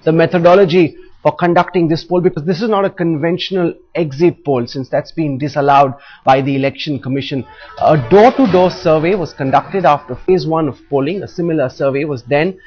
the methodology for conducting this poll, because this is not a conventional exit poll, since that's been disallowed by the Election Commission. A door-to-door survey was conducted after phase 1 of polling. A similar survey was then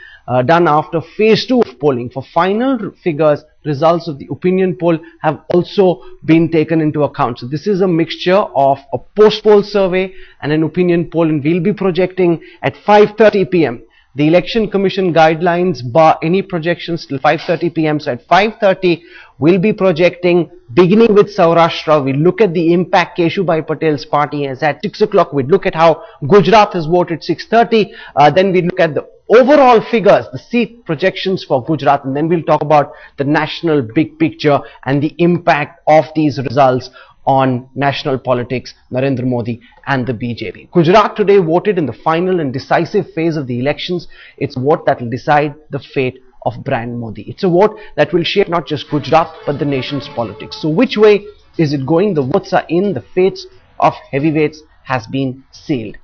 done after phase 2 of polling. For final figures, results of the opinion poll have also been taken into account. So this is a mixture of a post-poll survey and an opinion poll, and we'll be projecting at 5:30 p.m. The Election Commission guidelines bar any projections till 5:30 p.m. So at 5:30, we'll be projecting, beginning with Saurashtra. We'll look at the impact Keshubai Patel's party has. At 6 o'clock, we'll look at how Gujarat has voted. 6:30, then we look at the overall figures, the seat projections for Gujarat, and then we'll talk about the national big picture and the impact of these results on national politics, Narendra Modi and the BJP. Gujarat today voted in the final and decisive phase of the elections. It's a vote that will decide the fate of brand Modi. It's a vote that will shape not just Gujarat but the nation's politics. So which way is it going? The votes are in. The fates of heavyweights has been sealed.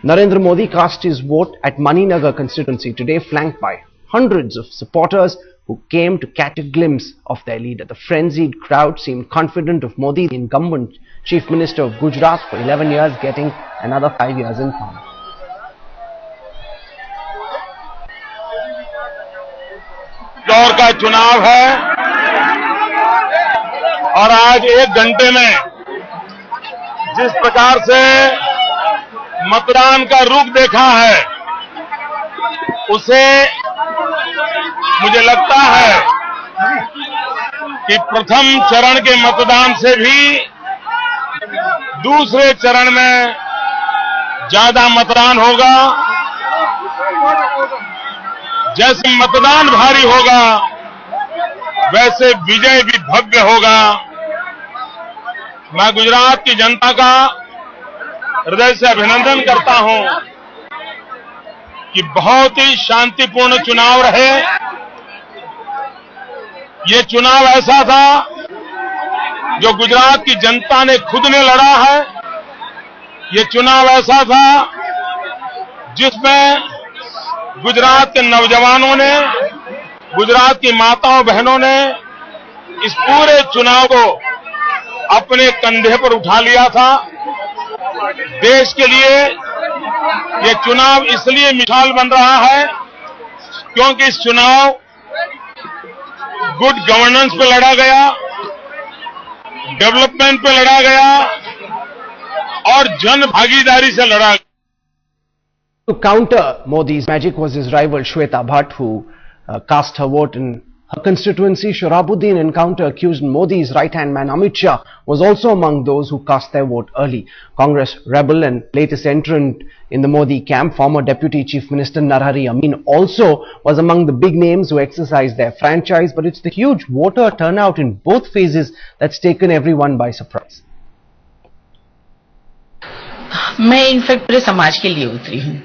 Narendra Modi cast his vote at Maninagar constituency today, flanked by hundreds of supporters who came to catch a glimpse of their leader. The frenzied crowd seemed confident of Modi, the incumbent Chief Minister of Gujarat for 11 years, getting another 5 years in power. दौर का चुनाव है और आज 1 घंटे में जिस प्रकार से मतदान का रुख देखा है, उसे मुझे लगता है कि प्रथम चरण के मतदान से भी दूसरे चरण में ज्यादा मतदान होगा। जैसे मतदान भारी होगा, वैसे विजय भी भव्य होगा। मैं गुजरात की जनता का हृदय से अभिनंदन करता हूं कि बहुत ही शांतिपूर्ण चुनाव रहे। ये चुनाव ऐसा था जो गुजरात की जनता ने खुद ने लड़ा है। ये चुनाव ऐसा था जिसमें गुजरात के नौजवानों ने, गुजरात की माताओं बहनों ने इस पूरे चुनाव को अपने कंधे पर उठा लिया था। देश के लिए ये चुनाव इसलिए मिसाल बन रहा है क्योंकि इस चुनाव गुड गवर्नेंस पे लड़ा गया, डेवलपमेंट पे लड़ा गया और जन भागीदारी से लड़ा गया। To counter Modi's magic was his rival Shweta Bhatt, who cast her vote in her constituency. Shorabuddin encounter accused Modi's right-hand man Amit Shah was also among those who cast their vote early. Congress rebel and latest entrant in the Modi camp, former Deputy Chief Minister Narendra Modi also was among the big names who exercised their franchise, but it's the huge voter turnout in both phases that's taken everyone by surprise. मैं in fact पूरे समाज के लिए उतरी हूँ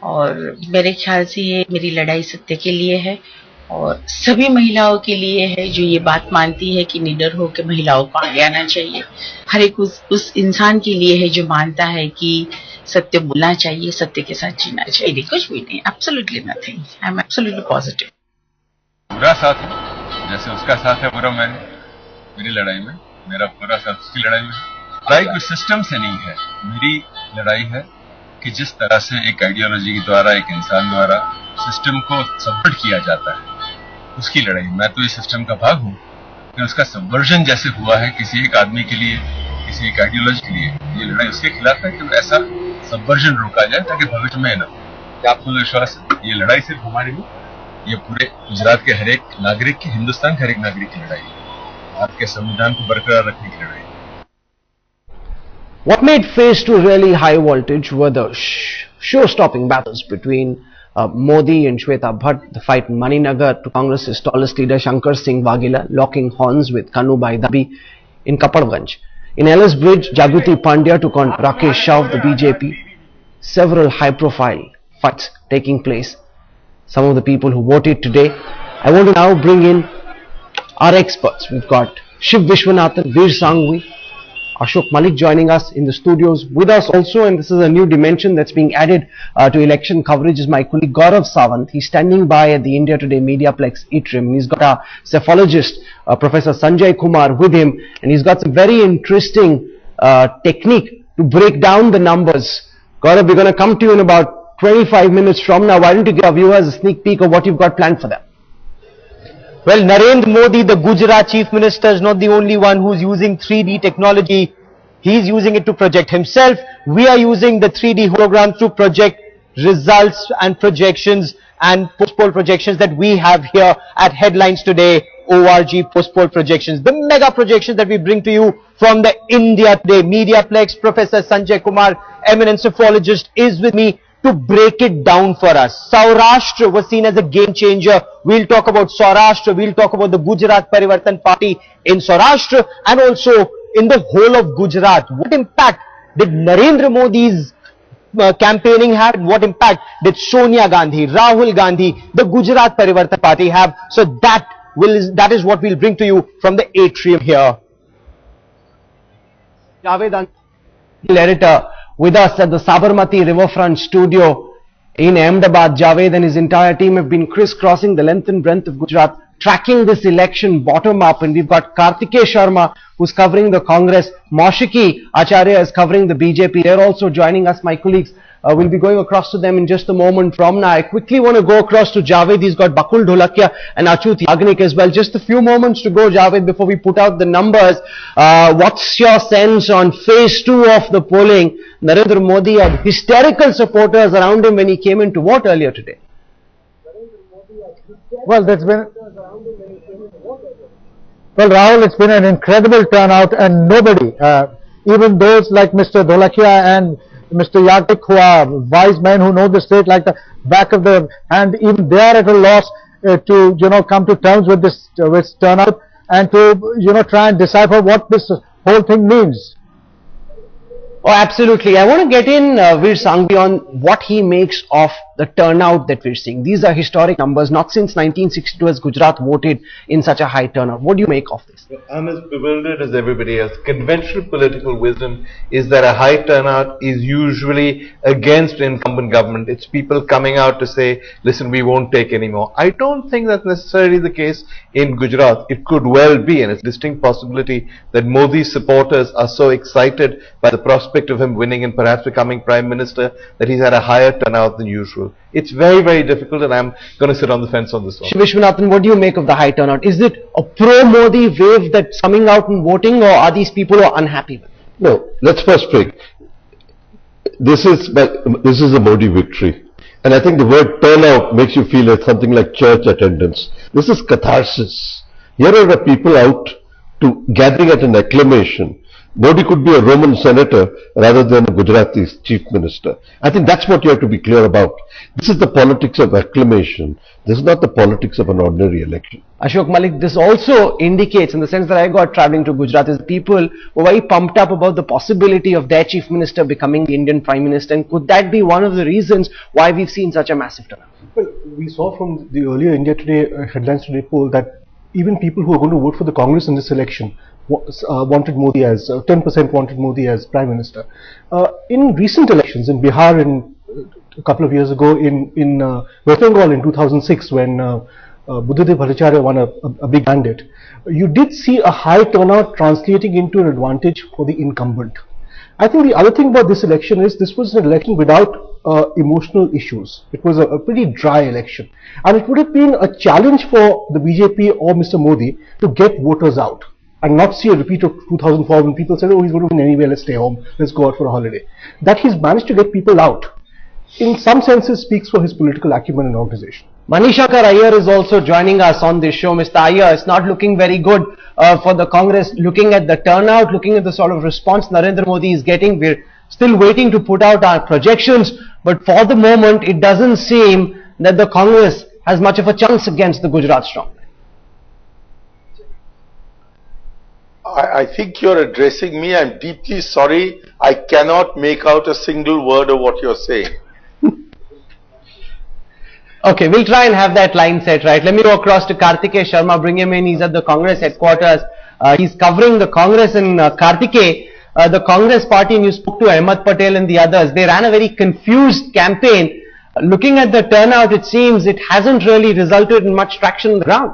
और मेरे ख्याल से ये मेरी लड़ाई सत्य के लिए है और सभी महिलाओं के लिए है जो ये बात मानती है कि निडर होकर महिलाओं को आगे आना चाहिए। हर एक उस इंसान के लिए है जो मानता है कि सत्य बोलना चाहिए, सत्य के साथ जीना चाहिए। कुछ भी नहीं, absolutely nothing. I am absolutely positive. पूरा साथ है, जैसे उसका साथ है पूरा मेरी लड़ाई में, मेरा पूरा साथ उसकी लड़ाई में। लड़ाई कोई सिस्टम से नहीं है, मेरी लड़ाई है कि जिस तरह से एक आइडियोलॉजी के द्वारा, एक इंसान द्वारा सिस्टम को सबवर्ट किया जाता है, उसकी लड़ाई। मैं तो इस सिस्टम का भाग हूं, फिर उसका सबवर्जन जैसे हुआ है किसी एक आदमी के लिए, किसी एक आइडियोलॉजी के लिए, ये लड़ाई उसके खिलाफ है कि ऐसा सबवर्जन रोका जाए ताकि भविष्य में न हो। आपको विश्वास है ये लड़ाई सिर्फ हमारी नहीं, ये पूरे गुजरात के हर एक नागरिक की, हिंदुस्तान के हर एक नागरिक की लड़ाई है, आपके संविधान को बरकरार रखने की लड़ाई है। What made phase 2 really high voltage were the show-stopping battles between Modi and Shweta Bhatt, the fight in Maninagar to Congress's tallest leader Shankar Singh Waghela, locking horns with Kanubai Dabi in Kapadganj. In Ellis Bridge, Jagruti Pandya took on Rakesh Shah of the BJP. Several high-profile fights taking place. Some of the people who voted today. I want to now bring in our experts. We've got Shiv Vishwanathan, Veer Sangvi, Ashok Malik joining us in the studios. With us also, and this is a new dimension that's being added to election coverage, is my colleague Gaurav Sawant. He's standing by at the India Today Mediaplex Atrium. He's got a cephalogist, Professor Sanjay Kumar, with him, and he's got some very interesting technique to break down the numbers. Gaurav, we're going to come to you in about 25 minutes from now. Why don't you give our viewers a sneak peek of what you've got planned for them? Well, Narendra Modi, the Gujarat Chief Minister, is not the only one who's using 3D technology. He's using it to project himself. We are using the 3D hologram to project results and projections and post-poll projections that we have here at Headlines Today, ORG post-poll projections. The mega projections that we bring to you from the India Today Mediaplex. Professor Sanjay Kumar, eminent cephalogist, is with me to break it down for us. Saurashtra was seen as a game changer. We'll talk about Saurashtra. We'll talk about the Gujarat Parivartan Party in Saurashtra and also in the whole of Gujarat. What impact did Narendra Modi's campaigning have? What impact did Sonia Gandhi, Rahul Gandhi, the Gujarat Parivartan Party have? So that is what we'll bring to you from the atrium here. Javed, editor, with us at the Sabarmati Riverfront studio in Ahmedabad. Javed and his entire team have been crisscrossing the length and breadth of Gujarat, tracking this election bottom up, and we've got Kartikeya Sharma, who's covering the Congress. Moshiki Acharya is covering the BJP. They're also joining us, my colleagues. We'll be going across to them in just a moment from now. I quickly want to go across to Javed. He's got Bakul Dholakia and Achut Yagnik as well. Just a few moments to go, Javed, before we put out the numbers. What's your sense on phase 2 of the polling? Narendra Modi had hysterical supporters around him when he came in to vote earlier today. Well, Rahul, it's been an incredible turnout, and nobody, even those like Mr. Dholakia and Mr. Yagnik, who are wise men who know the state like the back of the hand, even they are at a loss to come to terms with this turnout and to try and decipher what this whole thing means. Oh, absolutely. I want to get in Veer Sanghvi on what he makes of the turnout that we're seeing. These are historic numbers. Not since 1962 has Gujarat voted in such a high turnout. What do you make of this? I'm as bewildered as everybody else. Conventional political wisdom is that a high turnout is usually against incumbent government. It's people coming out to say, listen, we won't take any more. I don't think that's necessarily the case in Gujarat. It could well be, and it's a distinct possibility that Modi's supporters are so excited by the prospect of him winning and perhaps becoming Prime Minister that he's had a higher turnout than usual. It's very, very difficult, and I'm going to sit on the fence on this one. Vishwanathan, what do you make of the high turnout? Is it a pro-Modi wave that's coming out and voting, or are these people who are unhappy with it? No, let's first break. This is a Modi victory. And I think the word turnout makes you feel it's something like church attendance. This is catharsis. Here are the people out to gathering at an acclamation. Modi could be a Roman senator rather than a Gujarati chief minister. I think that's what you have to be clear about. This is the politics of acclamation. This is not the politics of an ordinary election. Ashok Malik, this also indicates, in the sense that I got travelling to Gujarat, is people were very pumped up about the possibility of their chief minister becoming the Indian Prime Minister, and could that be one of the reasons why we've seen such a massive turnout? Well, we saw from the earlier India Today Headlines Today poll that even people who are going to vote for the Congress in this election wanted Modi as 10% wanted Modi as Prime Minister. In recent elections in Bihar, a couple of years ago, in West Bengal in 2006, when Buddhadev Bhattacharya won a big mandate, you did see a high turnout translating into an advantage for the incumbent. I think the other thing about this election is this was an election without emotional issues. It was a pretty dry election, and it would have been a challenge for the BJP or Mr. Modi to get voters out and not see a repeat of 2004 when people said, oh, he's going to win anyway, let's stay home, let's go out for a holiday. That he's managed to get people out, in some senses, speaks for his political acumen and organization. Manishakar Iyer is also joining us on this show. Mr. Iyer, it's not looking very good for the Congress. Looking at the turnout, looking at the sort of response Narendra Modi is getting, we're still waiting to put out our projections, but for the moment it doesn't seem that the Congress has much of a chance against the Gujarat strongman. I think you're addressing me. I'm deeply sorry. I cannot make out a single word of what you're saying. Okay, we'll try and have that line set right. Let me go across to Kartikeya Sharma, bring him in. He's at the Congress headquarters. He's covering the Congress in Kartikeya. the Congress party and you spoke to Ahmed Patel and the others, they ran a very confused campaign. Looking at the turnout, it seems it hasn't really resulted in much traction on the ground.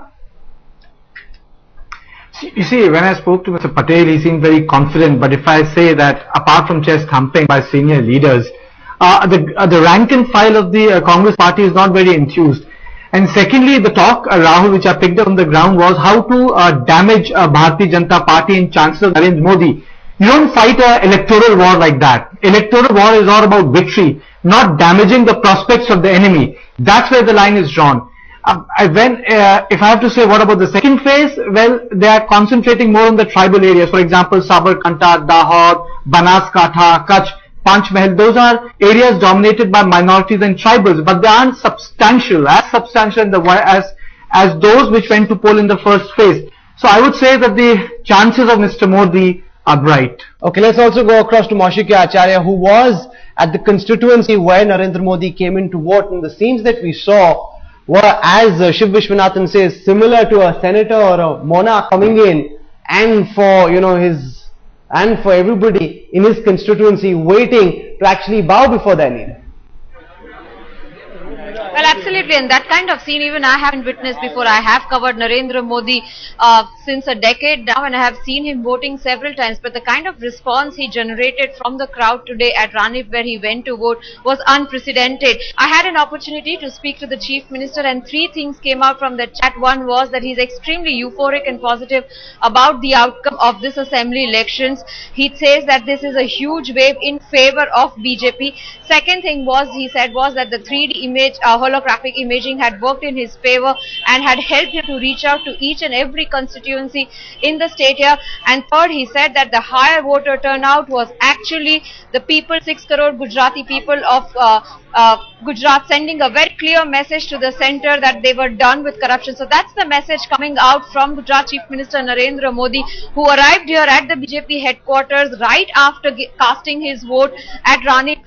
You see, when I spoke to Mr. Patel, he seemed very confident, but if I say that apart from chest thumping by senior leaders, the rank and file of the Congress party is not very enthused. And secondly, the talk, Rahul, which I picked up on the ground was how to damage Bharatiya Janata Party and Chancellor Narendra Modi. You don't fight an electoral war like that. Electoral war is all about victory, not damaging the prospects of the enemy. That's where the line is drawn. If I have to say what about the second phase, well, they are concentrating more on the tribal areas. For example, Sabarkantha, Dahod, Banaskantha, Kutch, Panchmahal, those are areas dominated by minorities and tribals, but they aren't substantial, as those which went to poll in the first phase. So I would say that the chances of Mr. Modi are bright. Okay, let's also go across to Maushikya Acharya, who was at the constituency where Narendra Modi came in to vote, and the scenes that we saw were, as Shiv Vishwanathan says, similar to a senator or a monarch coming in and for, for everybody in his constituency waiting to actually bow before their leader. Well, absolutely, and that kind of scene even I haven't witnessed before. I have covered Narendra Modi since a decade now, and I have seen him voting several times, but the kind of response he generated from the crowd today at Ranip where he went to vote was unprecedented. I had an opportunity to speak to the Chief Minister, and three things came out from the chat. One was that he's extremely euphoric and positive about the outcome of this assembly elections. He says that this is a huge wave in favor of BJP. Second thing was, he said, was that the 3D image, holographic imaging had worked in his favor and had helped him to reach out to each and every constituency in the state here. And third, he said that the higher voter turnout was actually the people, 6 crore Gujarati people of Gujarat, sending a very clear message to the center that they were done with corruption. So that's the message coming out from Gujarat Chief Minister Narendra Modi, who arrived here at the BJP headquarters right after casting his vote at Ranip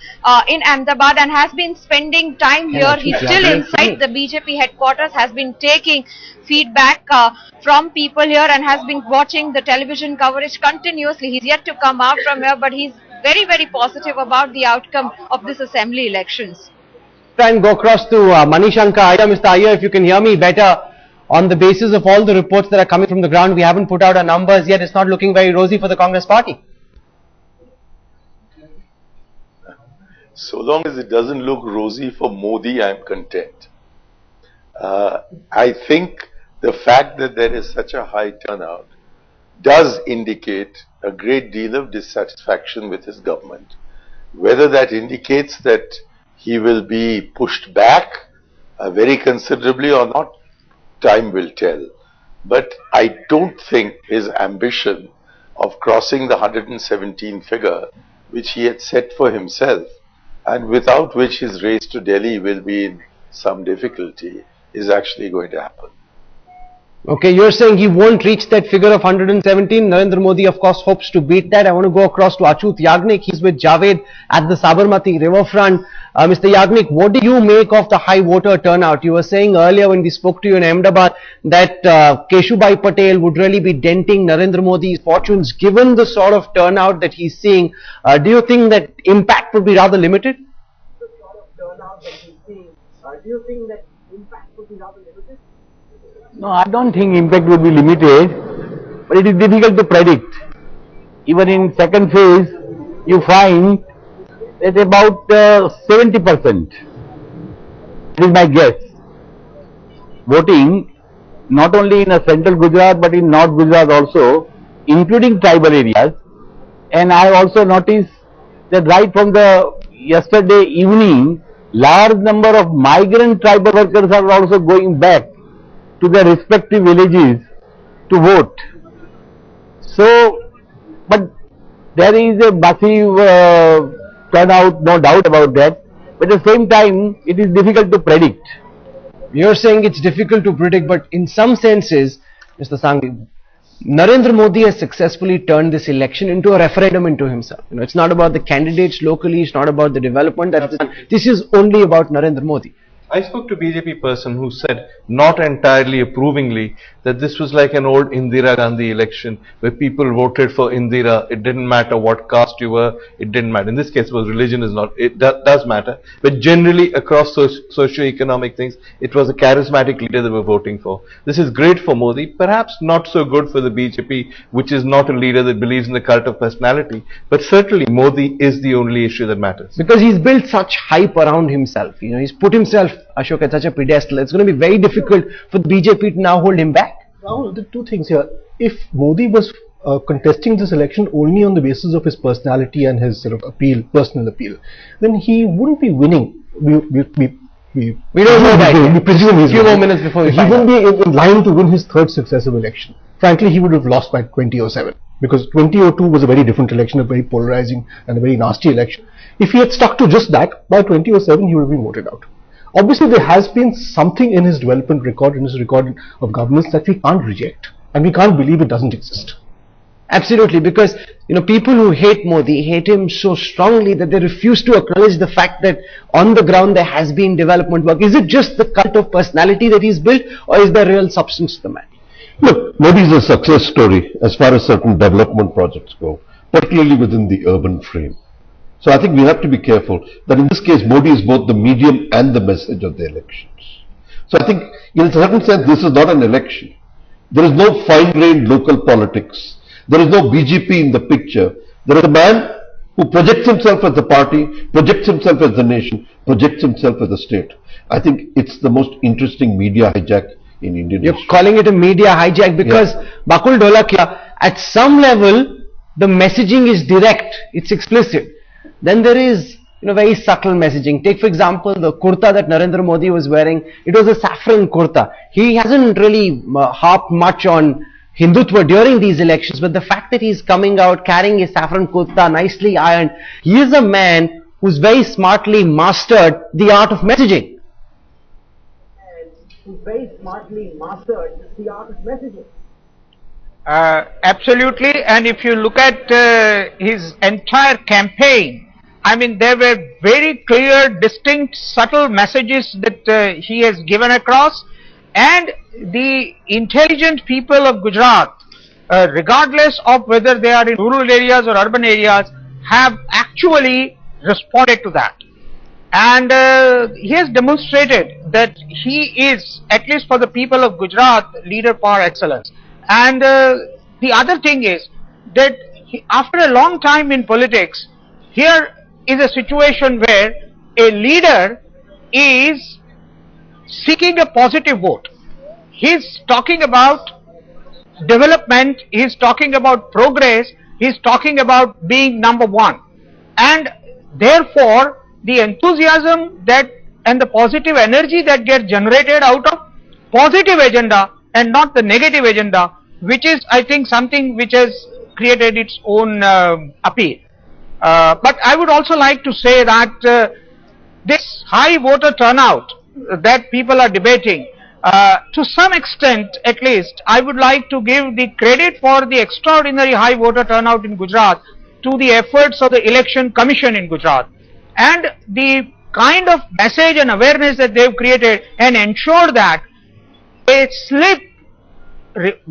in Ahmedabad, and has been spending time here. He's still inside the BJP headquarters, has been taking feedback from people here and has been watching the television coverage continuously. He's yet to come out from here, but he's very, very positive about the outcome of this assembly elections. Try and go across to Manishanka Iyer. Mr. Iyer, if you can hear me better, on the basis of all the reports that are coming from the ground, we haven't put out our numbers yet. It's not looking very rosy for the Congress party. So long as it doesn't look rosy for Modi, I'm content. I think the fact that there is such a high turnout does indicate a great deal of dissatisfaction with his government. Whether that indicates that he will be pushed back very considerably or not, time will tell. But I don't think his ambition of crossing the 117 figure, which he had set for himself, and without which his race to Delhi will be in some difficulty, is actually going to happen. Okay, you're saying he won't reach that figure of 117. Narendra Modi, of course, hopes to beat that. I want to go across to Achut Yagnik. He's with Javed at the Sabarmati riverfront. Mr. Yagnik, what do you make of the high voter turnout? You were saying earlier when we spoke to you in Ahmedabad that Keshubai Patel would really be denting Narendra Modi's fortunes given the sort of turnout that he's seeing. Do you think that impact would be rather limited? No, I don't think impact would be limited, but it is difficult to predict. Even in second phase, you find that about 70%, it is my guess, voting not only in a central Gujarat but in North Gujarat also, including tribal areas. And I also noticed that right from the yesterday evening, large number of migrant tribal workers are also going back to their respective villages to vote. So, but there is a massive turnout, no doubt about that. But at the same time, it is difficult to predict. You're saying it's difficult to predict, but in some senses, Mr. Sanghi, Narendra Modi has successfully turned this election into a referendum into himself. It's not about the candidates locally, it's not about the development. This is only about Narendra Modi. I spoke to a BJP person who said, not entirely approvingly, that that this was like an old Indira Gandhi election where people voted for Indira. It didn't matter what caste you were. It didn't matter. In this case, was religion is not. It does matter. But generally, across socio-economic things, it was a charismatic leader they were voting for. This is great for Modi. Perhaps not so good for the BJP, which is not a leader that believes in the cult of personality. But certainly, Modi is the only issue that matters. Because he's built such hype around himself. You know, he's put himself, Ashok, at such a pedestal. It's going to be very difficult for the BJP to now hold him back. Rahul, the two things here. If Modi was contesting this election only on the basis of his personality and his sort of appeal, personal appeal, then he wouldn't be winning. We don't know that. We presume he's few more minutes before he wouldn't be in line to win his third successive election. Frankly, he would have lost by 2007 because 2002 was a very different election, a very polarizing and a very nasty election. If he had stuck to just that, by 2007 he would have been voted out. Obviously, there has been something in his development record, in his record of governance that we can't reject, and we can't believe it doesn't exist. Absolutely, because you know people who hate Modi hate him so strongly that they refuse to acknowledge the fact that on the ground there has been development work. Is it just the cult of personality that he's built, or is there real substance to the man? Look, Modi is a success story as far as certain development projects go, particularly within the urban frame. So I think we have to be careful that in this case Modi is both the medium and the message of the elections. So I think in a certain sense this is not an election. There is no fine-grained local politics. There is no BJP in the picture. There is a man who projects himself as the party, projects himself as the nation, projects himself as the state. I think it's the most interesting media hijack in Indian history. You're calling it a media hijack because Bakul Dholakia, at some level the messaging is direct, it's explicit. Then there is, you know, very subtle messaging. Take for example the kurta that Narendra Modi was wearing. It was a saffron kurta. He hasn't really harped much on Hindutva during these elections, but the fact that he's coming out carrying a saffron kurta, nicely ironed, he is a man who's very smartly mastered the art of messaging. Absolutely, and if you look at his entire campaign, I mean, there were very clear, distinct, subtle messages that he has given across, and the intelligent people of Gujarat, regardless of whether they are in rural areas or urban areas, have actually responded to that. And he has demonstrated that he is, at least for the people of Gujarat, leader par excellence. And the other thing is that after a long time in politics, here is a situation where a leader is seeking a positive vote. He's talking about development, he's talking about progress, he's talking about being number one. And therefore, the enthusiasm that and the positive energy that gets generated out of positive agenda and not the negative agenda, which is, I think, something which has created its own appeal. But I would also like to say that this high voter turnout that people are debating, to some extent at least, I would like to give the credit for the extraordinary high voter turnout in Gujarat to the efforts of the Election Commission in Gujarat, and the kind of message and awareness that they have created and ensure that a slip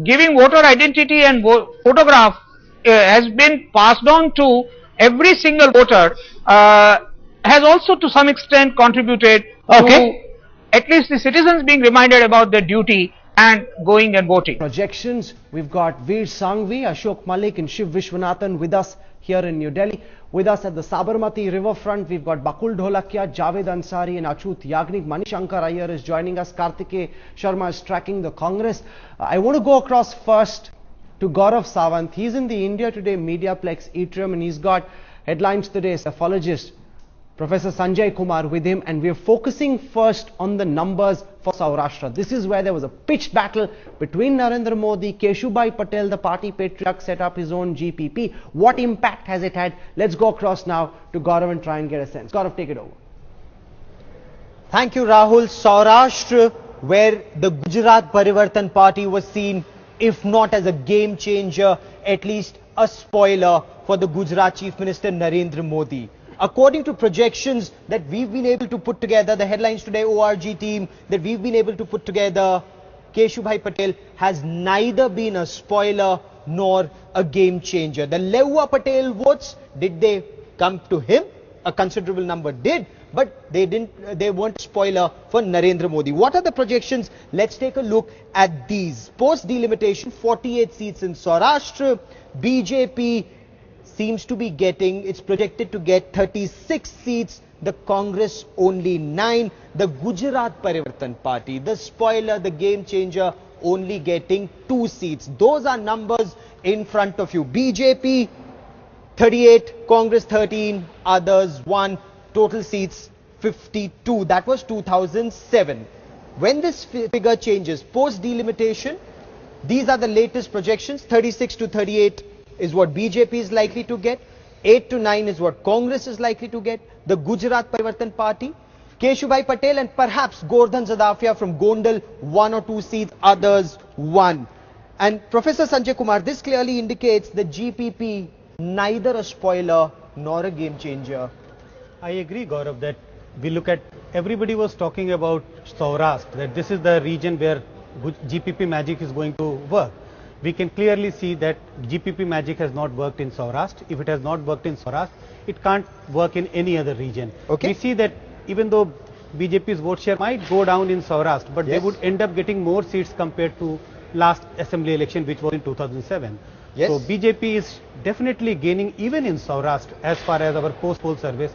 giving voter identity and photograph has been passed on to every single voter, has also to some extent contributed to at least the citizens being reminded about their duty and going and voting. Projections, we've got Veer Sangvi, Ashok Malik and Shiv Vishwanathan with us here in New Delhi. With us at the Sabarmati riverfront, we've got Bakul Dholakia, Javed Ansari and Achut Yagnik. Manishankar Iyer is joining us. Kartike Sharma is tracking the Congress. I want to go across first to Gaurav Sawant. He's in the India Today Mediaplex atrium and he's got headlines today, psephologist Professor Sanjay Kumar with him, and we're focusing first on the numbers for Saurashtra. This is where there was a pitched battle between Narendra Modi, Keshubhai Patel, the party patriarch, set up his own GPP. What impact has it had? Let's go across now to Gaurav and try and get a sense. Gaurav, take it over. Thank you, Rahul. Saurashtra, where the Gujarat Parivartan Party was seen, if not as a game changer, at least a spoiler for the Gujarat Chief Minister Narendra Modi. According to projections that we've been able to put together, the Headlines Today ORG team that we've been able to put together, Keshubhai Patel has neither been a spoiler nor a game changer. The Lehua Patel votes, did they come to him? A considerable number did, but they weren't a spoiler for Narendra Modi. What are the projections? Let's take a look at these. Post delimitation, 48 seats in Saurashtra. BJP seems to be getting, it's projected to get 36 seats. The Congress only 9. The Gujarat Parivartan Party, the spoiler, the game changer, only getting 2 seats. Those are numbers in front of you. BJP 38, Congress 13, others 1, total seats 52. That was 2007. When this figure changes, post delimitation, these are the latest projections. 36 to 38 is what BJP is likely to get. 8 to 9 is what Congress is likely to get. The Gujarat Parivartan Party, Keshubhai Patel and perhaps Gordhan Zadafia from Gondal, 1 or 2 seats, others 1. And Professor Sanjay Kumar, this clearly indicates the GPP neither a spoiler nor a game changer. I agree, Gaurav, that we look at, everybody was talking about Saurashtra, that this is the region where GPP magic is going to work. We can clearly see that GPP magic has not worked in Saurashtra. If it has not worked in Saurashtra, it can't work in any other region. Okay. We see that even though BJP's vote share might go down in Saurashtra, but they would end up getting more seats compared to last assembly election, which was in 2007. Yes. So BJP is definitely gaining even in Saurashtra as far as our post-poll surveys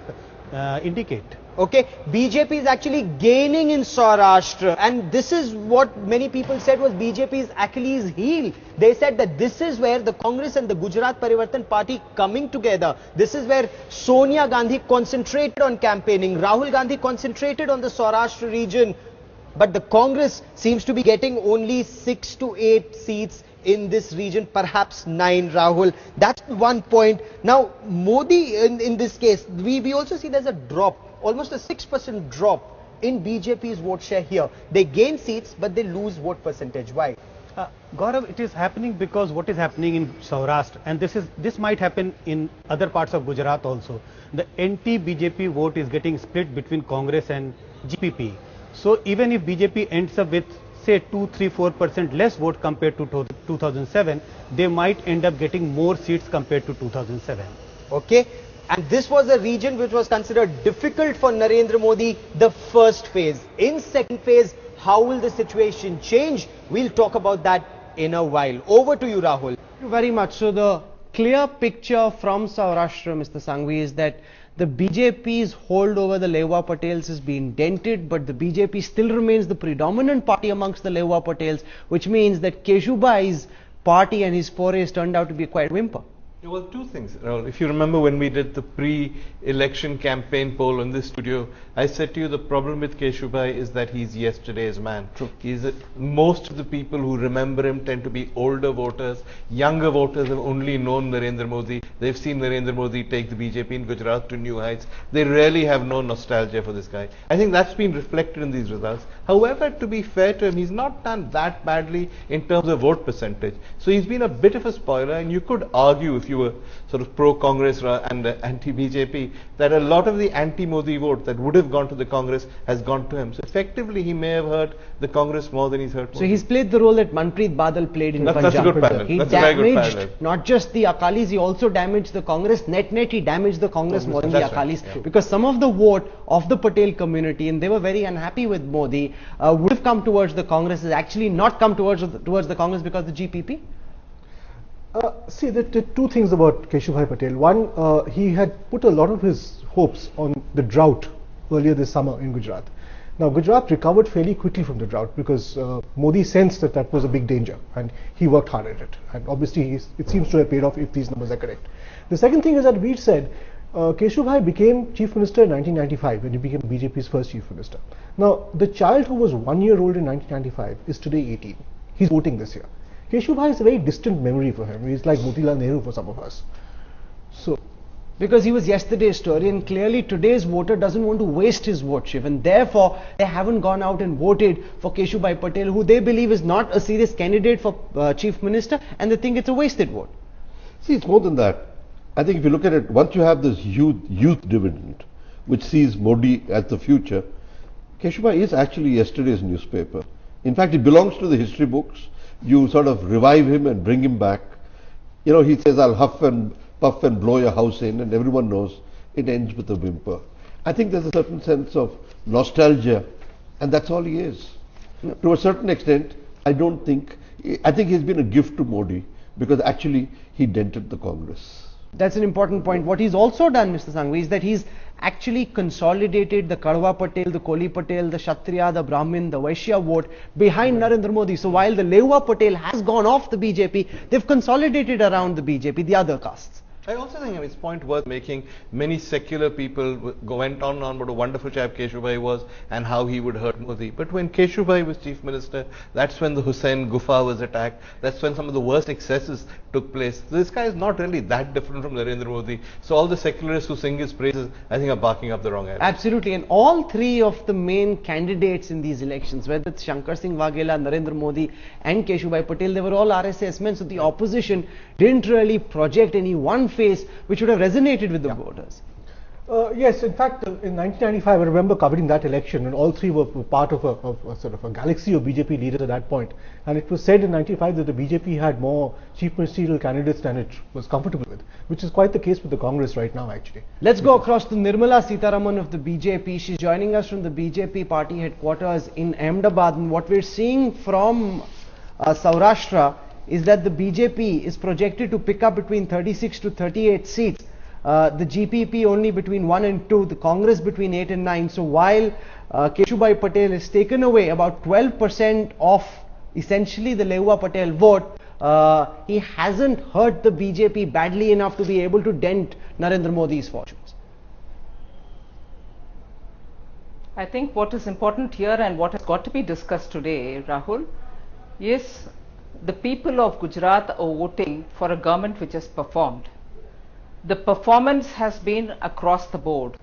indicate. Okay, BJP is actually gaining in Saurashtra, and this is what many people said was BJP's Achilles heel. They said that this is where the Congress and the Gujarat Parivartan Party coming together. This is where Sonia Gandhi concentrated on campaigning, Rahul Gandhi concentrated on the Saurashtra region, but the Congress seems to be getting only 6 to 8 seats in this region, perhaps 9, Rahul. That's one point. Now, Modi, in this case, we also see there's a drop, almost a 6% drop in BJP's vote share here. They gain seats, but they lose vote percentage. Why? Gaurav, it is happening because what is happening in Saurashtra, and this might happen in other parts of Gujarat also. The anti-BJP vote is getting split between Congress and GPP. So even if BJP ends up with say 2, 3, 4% less vote compared to 2007, they might end up getting more seats compared to 2007. Okay, and this was a region which was considered difficult for Narendra Modi, the first phase. In second phase, how will the situation change? We'll talk about that in a while. Over to you, Rahul. Thank you very much. So the clear picture from Saurashtra, Mr. Sanghvi, is that the BJP's hold over the Lehua Patels has been dented, but the BJP still remains the predominant party amongst the Lehua Patels, which means that Keshubhai's party and his forays turned out to be quite whimper. Well, two things, Rahul. If you remember when we did the pre-election campaign poll in this studio, I said to you the problem with Keshubhai is that he's yesterday's man. True. Most of the people who remember him tend to be older voters. Younger voters have only known Narendra Modi. They've seen Narendra Modi take the BJP in Gujarat to new heights. They really have no nostalgia for this guy. I think that's been reflected in these results. However, to be fair to him, he's not done that badly in terms of vote percentage. So he's been a bit of a spoiler, and you could argue, if you were sort of pro-Congress and anti-BJP, that a lot of the anti-Modi vote that would have gone to the Congress has gone to him. So effectively, he may have hurt the Congress more than he's hurt Modi. So he's played the role that Manpreet Badal played in Punjab. That's a good parallel. He damaged not just the Akalis, he also damaged the Congress. Net, he damaged the Congress more than the Akalis. Right. Because some of the vote of the Patel community, and they were very unhappy with Modi, would have come towards the Congress, has actually not come towards the Congress because of the GPP. See, there are two things about Keshubhai Patel. One, he had put a lot of his hopes on the drought earlier this summer in Gujarat. Now, Gujarat recovered fairly quickly from the drought because Modi sensed that that was a big danger, and he worked hard at it. And obviously, it seems to have paid off if these numbers are correct. The second thing is that we said Keshubhai became Chief Minister in 1995 when he became BJP's first Chief Minister. Now, the child who was 1 year old in 1995 is today 18. He's voting this year. Keshubhai is a very distant memory for him. He's like Motilal Nehru for some of us. So, because he was yesterday's story, and clearly today's voter doesn't want to waste his vote, Shiv, and therefore they haven't gone out and voted for Keshubhai Patel, who they believe is not a serious candidate for Chief Minister, and they think it's a wasted vote. See, it's more than that. I think if you look at it, once you have this youth dividend, which sees Modi as the future, Keshubhai is actually yesterday's newspaper. In fact, he belongs to the history books. You sort of revive him and bring him back. You know, he says, I'll huff and puff and blow your house in, and everyone knows it ends with a whimper. I think there's a certain sense of nostalgia, and that's all he is. To a certain extent, I think he's been a gift to Modi, because actually he dented the Congress. That's an important point. What he's also done, Mr. Sanghvi, is that he's actually consolidated the Kadwa Patel, the Koli Patel, the Kshatriya, the Brahmin, the Vaishya vote behind Narendra Modi. So while the Lehua Patel has gone off the BJP, they've consolidated around the BJP, the other castes. I also think it's a point worth making. Many secular people went on what a wonderful chap Keshubhai was and how he would hurt Modi. But when Keshubhai was chief minister, that's when the Hussain Gufa was attacked. That's when some of the worst excesses took place. This guy is not really that different from Narendra Modi. So all the secularists who sing his praises, I think, are barking up the wrong alley. Absolutely. And all three of the main candidates in these elections, whether it's Shankar Singh Waghela, Narendra Modi and Keshubhai Patel, they were all RSS men. So the opposition didn't really project any one face which would have resonated with the voters. Yes, in fact, in 1995, I remember covering that election, and all three were part of a sort of a galaxy of BJP leaders at that point. And it was said in 95 that the BJP had more chief ministerial candidates than it was comfortable with, which is quite the case with the Congress right now, actually. Let's go across to Nirmala Sitharaman of the BJP. She's joining us from the BJP party headquarters in Ahmedabad. And what we're seeing from Saurashtra is that the BJP is projected to pick up between 36 to 38 seats. The GPP only between 1 and 2, the Congress between 8 and 9. So while Keshubhai Patel has taken away about 12% of essentially the Lehua Patel vote, he hasn't hurt the BJP badly enough to be able to dent Narendra Modi's fortunes. I think what is important here and what has got to be discussed today, Rahul, is the people of Gujarat are voting for a government which has performed. The performance has been across the board,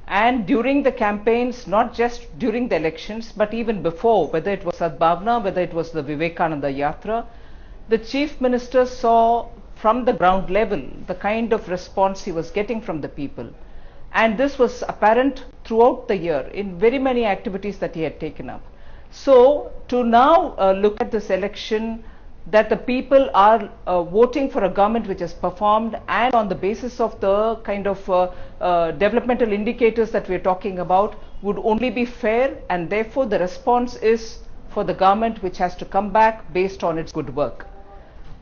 and during the campaigns, not just during the elections, but even before, whether it was Sadbhavna, whether it was the Vivekananda Yatra, the Chief Minister saw from the ground level the kind of response he was getting from the people. And this was apparent throughout the year in very many activities that he had taken up. So to now look at this election, that the people are voting for a government which has performed, and on the basis of the kind of developmental indicators that we are talking about, would only be fair, and therefore the response is for the government which has to come back based on its good work.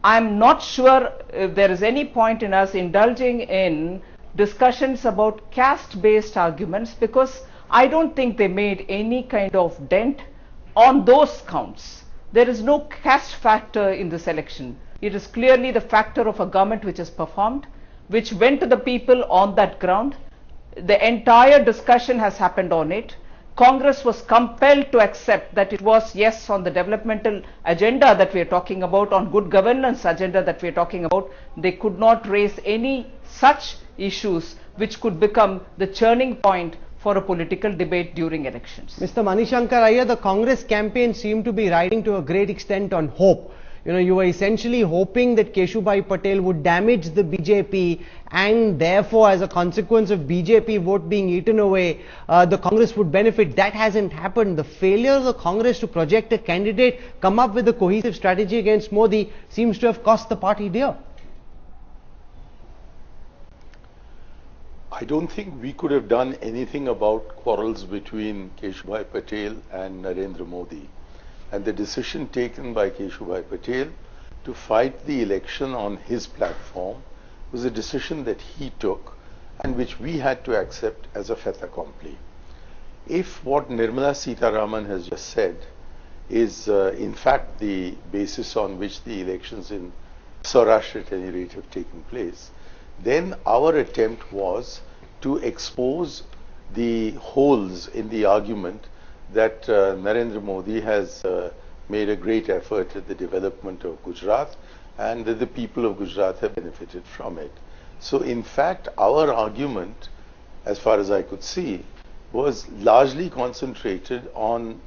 I'm not sure if there is any point in us indulging in discussions about caste-based arguments, because I don't think they made any kind of dent on those counts. There is no caste factor in this election. It is clearly the factor of a government which has performed, which went to the people on that ground. The entire discussion has happened on it. Congress was compelled to accept that it was, yes, on the developmental agenda that we are talking about, on good governance agenda that we are talking about. They could not raise any such issues which could become the churning point for a political debate during elections. Mr. Manishankar Iyer, the Congress campaign seemed to be riding to a great extent on hope. You know, you were essentially hoping that Keshubhai Patel would damage the BJP, and therefore as a consequence of BJP vote being eaten away, the Congress would benefit. That hasn't happened. The failure of the Congress to project a candidate, come up with a cohesive strategy against Modi, seems to have cost the party dear. I don't think we could have done anything about quarrels between Keshubhai Patel and Narendra Modi. And the decision taken by Keshubhai Patel to fight the election on his platform was a decision that he took and which we had to accept as a fait accompli. If what Nirmala Sitharaman has just said is in fact the basis on which the elections in Saurashtra at any rate have taken place, then our attempt was to expose the holes in the argument that Narendra Modi has made a great effort at the development of Gujarat and that the people of Gujarat have benefited from it. So in fact, our argument, as far as I could see, was largely concentrated on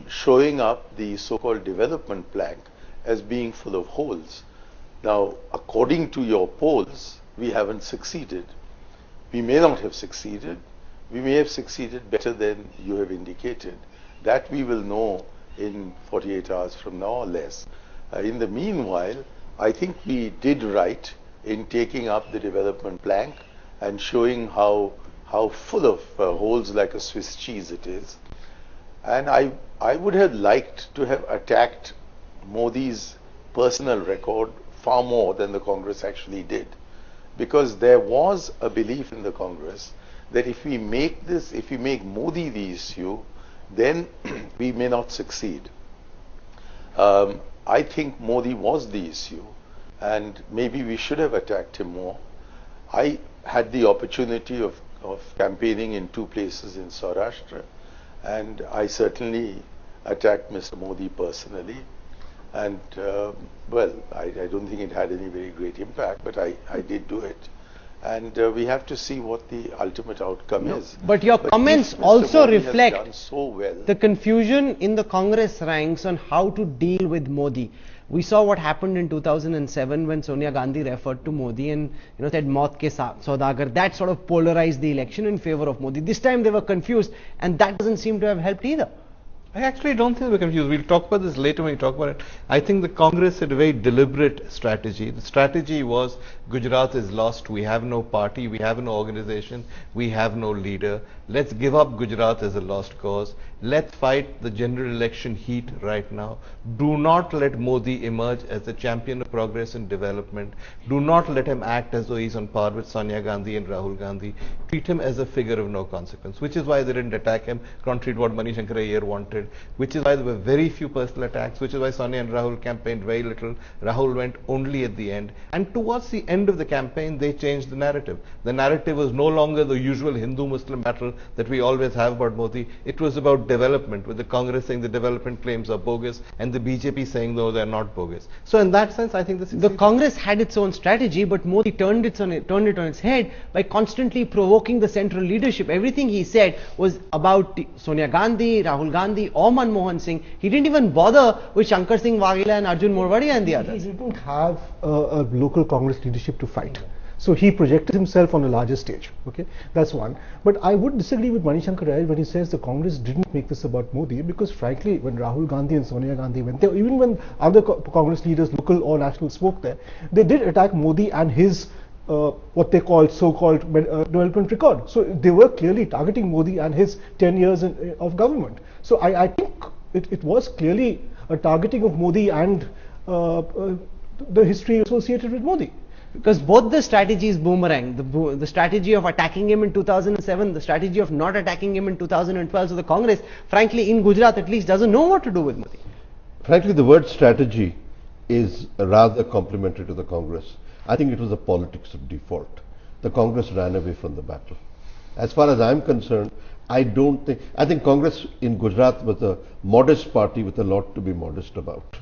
showing up the so-called development plank as being full of holes. Now, according to your polls, we haven't succeeded. We may not have succeeded. We may have succeeded better than you have indicated. That we will know in 48 hours from now or less. In the meanwhile, I think we did right in taking up the development plank and showing how full of holes like a Swiss cheese it is. And I would have liked to have attacked Modi's personal record far more than the Congress actually did, because there was a belief in the Congress that if we make Modi the issue, then we may not succeed. I think Modi was the issue, and maybe we should have attacked him more. I had the opportunity of campaigning in two places in Saurashtra, and I certainly attacked Mr. Modi personally. And well, I don't think it had any very great impact, but I did do it. And we have to see what the ultimate outcome is. But your comments also Modi has reflect done so well, the confusion in the Congress ranks on how to deal with Modi. We saw what happened in 2007 when Sonia Gandhi referred to Modi and said "Maut ke saudagar." That sort of polarized the election in favor of Modi. This time they were confused, and that doesn't seem to have helped either. I actually don't think we're confused. We'll talk about this later when we talk about it. I think the Congress had a very deliberate strategy. The strategy was Gujarat is lost. We have no party. We have no organization. We have no leader. Let's give up Gujarat as a lost cause. Let's fight the general election heat right now. Do not let Modi emerge as the champion of progress and development. Do not let him act as though he's on par with Sonia Gandhi and Rahul Gandhi. Treat him as a figure of no consequence, which is why they didn't attack him, contrary to what Mani Shankar Iyer wanted, which is why there were very few personal attacks, which is why Sonia and Rahul campaigned very little. Rahul went only at the end. And towards the end of the campaign, they changed the narrative. The narrative was no longer the usual Hindu-Muslim battle that we always have about Modi. It was about development, with the Congress saying the development claims are bogus and the BJP saying no, they're not bogus. So in that sense, I think the Congress had its own strategy, but Modi turned it on its head by constantly provoking the central leadership. Everything he said was about Sonia Gandhi, Rahul Gandhi or Manmohan Singh. He didn't even bother with Shankar Singh Waghela and Arjun Morwadia and the others. He didn't have a local Congress leadership to fight. So he projected himself on a larger stage. Okay, that's one. But I would disagree with Mani Shankar Iyer when he says the Congress didn't make this about Modi, because frankly, when Rahul Gandhi and Sonia Gandhi went there, even when other Congress leaders, local or national, spoke there, they did attack Modi and his what they called so-called development record. So they were clearly targeting Modi and his 10 years of government. So I think it was clearly a targeting of Modi and the history associated with Modi. Because both the strategies boomerang, the strategy of attacking him in 2007, the strategy of not attacking him in 2012. So the Congress, frankly, in Gujarat at least, doesn't know what to do with Modi. Frankly, the word strategy is rather complimentary to the Congress. I think it was a politics of default. The Congress ran away from the battle. As far as I'm concerned, I think Congress in Gujarat was a modest party with a lot to be modest about.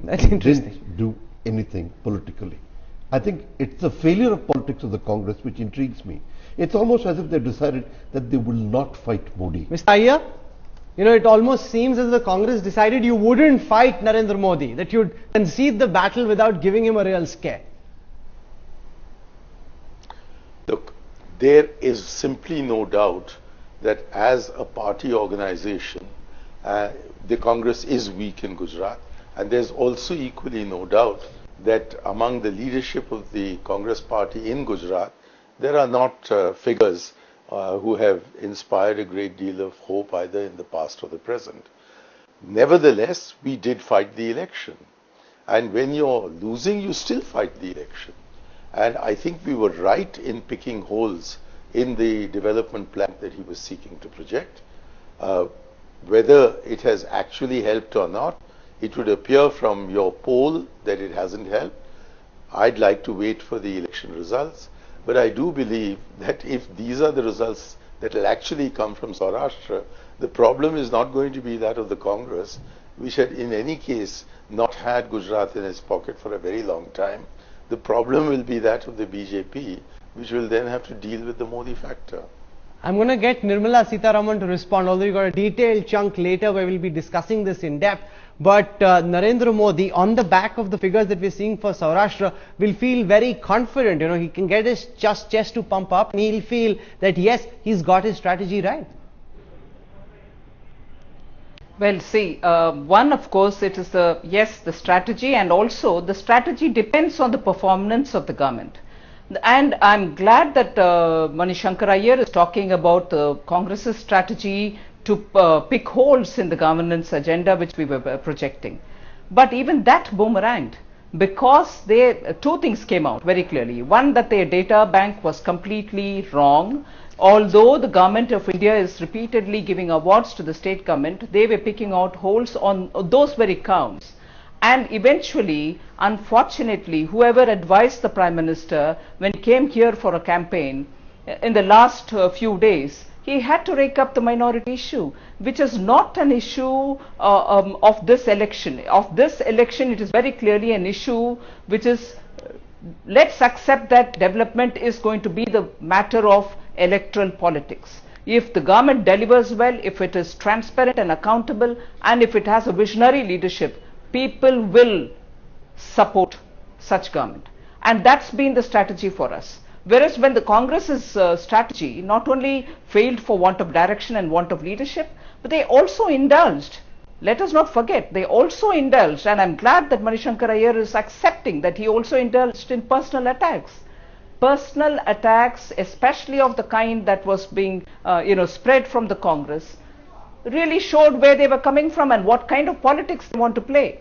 That's interesting. Didn't do anything politically. I think it's the failure of politics of the Congress which intrigues me. It's almost as if they decided that they will not fight Modi. Mr. Iyer, it almost seems as the Congress decided you wouldn't fight Narendra Modi, that you'd concede the battle without giving him a real scare. Look, there is simply no doubt that as a party organization, the Congress is weak in Gujarat, and there's also equally no doubt that among the leadership of the Congress party in Gujarat, there are not figures who have inspired a great deal of hope either in the past or the present. Nevertheless, we did fight the election. And when you're losing, you still fight the election. And I think we were right in picking holes in the development plan that he was seeking to project. Whether it has actually helped or not, it would appear from your poll that it hasn't helped. I'd like to wait for the election results, but I do believe that if these are the results that will actually come from Saurashtra, the problem is not going to be that of the Congress, which had in any case not had Gujarat in its pocket for a very long time. The problem will be that of the BJP, which will then have to deal with the Modi factor. I'm going to get Nirmala Sitharaman to respond, although we've got a detailed chunk later where we'll be discussing this in depth. But Narendra Modi, on the back of the figures that we're seeing for Saurashtra, will feel very confident. He can get his chest to pump up, and he'll feel that yes, he's got his strategy right. Well, see, one, of course, it is the strategy, and also the strategy depends on the performance of the government. And I'm glad that Manishankar Iyer is talking about Congress's strategy to pick holes in the governance agenda which we were projecting. But even that boomeranged, because two things came out very clearly. One, that their data bank was completely wrong. Although the government of India is repeatedly giving awards to the state government, they were picking out holes on those very counts. And eventually, unfortunately, whoever advised the Prime Minister when he came here for a campaign in the last few days, he had to rake up the minority issue, which is not an issue of this election. Of this election, it is very clearly an issue which is, let's accept that development is going to be the matter of electoral politics. If the government delivers well, if it is transparent and accountable, and if it has a visionary leadership, people will support such government. And that's been the strategy for us. Whereas when the Congress's strategy not only failed for want of direction and want of leadership, but they also indulged. Let us not forget, they also indulged, and I'm glad that Manishankar Iyer is accepting that he also indulged in personal attacks. Personal attacks, especially of the kind that was being spread from the Congress, really showed where they were coming from and what kind of politics they want to play.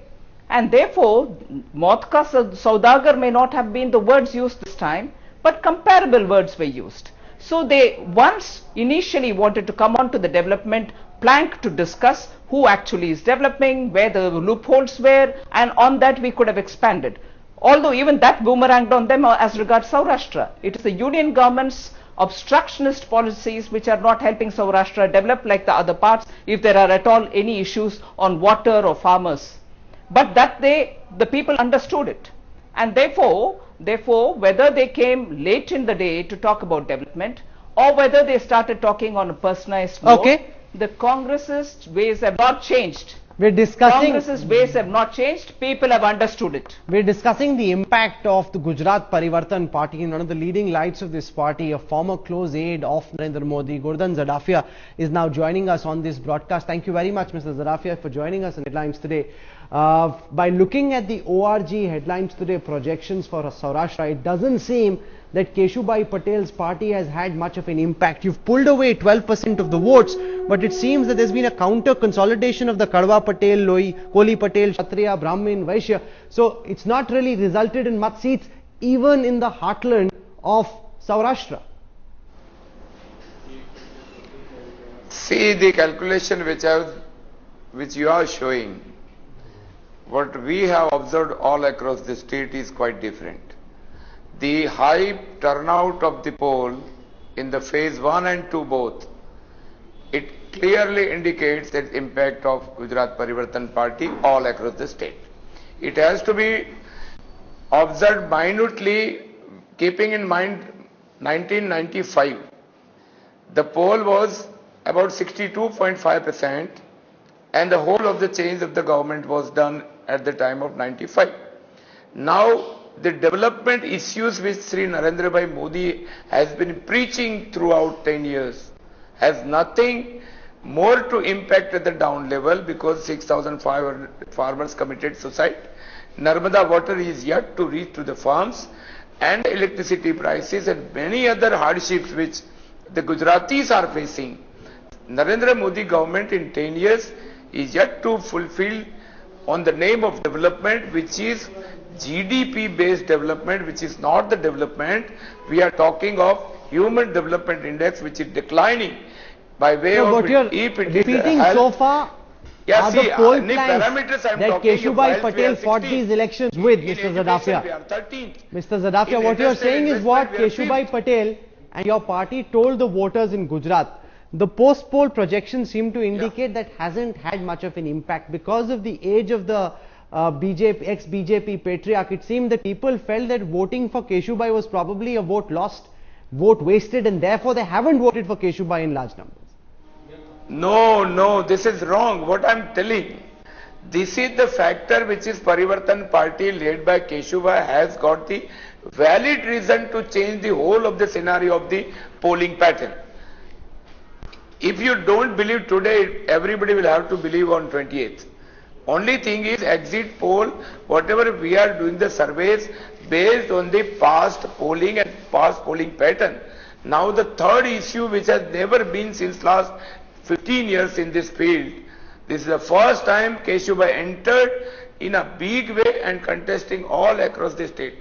And therefore, Maut ka Saudagar may not have been the words used this time, but comparable words were used. So they once initially wanted to come on to the development plank to discuss who actually is developing, where the loopholes were, and on that we could have expanded. Although even that boomeranged on them as regards Saurashtra. It is the union government's obstructionist policies which are not helping Saurashtra develop like the other parts, if there are at all any issues on water or farmers. But that the people understood it. And therefore, whether they came late in the day to talk about development, or whether they started talking on a personalized note, the Congress's ways have not changed. We're discussing Congress's ways have not changed. People have understood it. We're discussing the impact of the Gujarat Parivartan Party, and one of the leading lights of this party, a former close aide of Narendra Modi, Gordhan Zadafia, is now joining us on this broadcast. Thank you very much, Mr. Zadafia, for joining us in Headlines Today. By looking at the ORG Headlines Today projections for Saurashtra, it doesn't seem that Keshubai Patel's party has had much of an impact. You've pulled away 12% of the votes, but it seems that there's been a counter consolidation of the Kadwa Patel, Loi, Koli Patel, Kshatriya, Brahmin, Vaishya. So it's not really resulted in much seats even in the heartland of Saurashtra. See the calculation which you are showing. What we have observed all across the state is quite different. The high turnout of the poll in the phase 1 and 2 both, it clearly indicates the impact of Gujarat Parivartan Party all across the state. It has to be observed minutely, keeping in mind 1995. The poll was about 62.5%, and the whole of the change of the government was done at the time of 95. Now, the development issues which Sri Narendra Bhai Modi has been preaching throughout 10 years has nothing more to impact at the down level, because 6,500 farmers committed suicide. Narmada water is yet to reach to the farms, and electricity prices and many other hardships which the Gujaratis are facing. Narendra Modi government in 10 years is yet to fulfill on the name of development, which is GDP based development, which is not the development. We are talking of human development index, which is declining by way of what you're repeating so far are the poll plans that Keshubai Patel fought these elections with, Mr. Zadafia. Mr. Zadafia, what you're saying is what Keshubai Patel and your party told the voters in Gujarat. The post-poll projections seem to indicate that hasn't had much of an impact because of the age of the ex-BJP patriarch. It seemed that people felt that voting for Keshubai was probably a vote lost, vote wasted, and therefore they haven't voted for Keshubai in large numbers. No, this is wrong. What I'm telling, this is the factor which is Parivartan Party led by Keshubai has got the valid reason to change the whole of the scenario of the polling pattern. If you don't believe today, everybody will have to believe on 28th. Only thing is exit poll, whatever we are doing the surveys based on the past polling and past polling pattern. Now the third issue which has never been since last 15 years in this field, this is the first time Keshubai entered in a big way and contesting all across the state.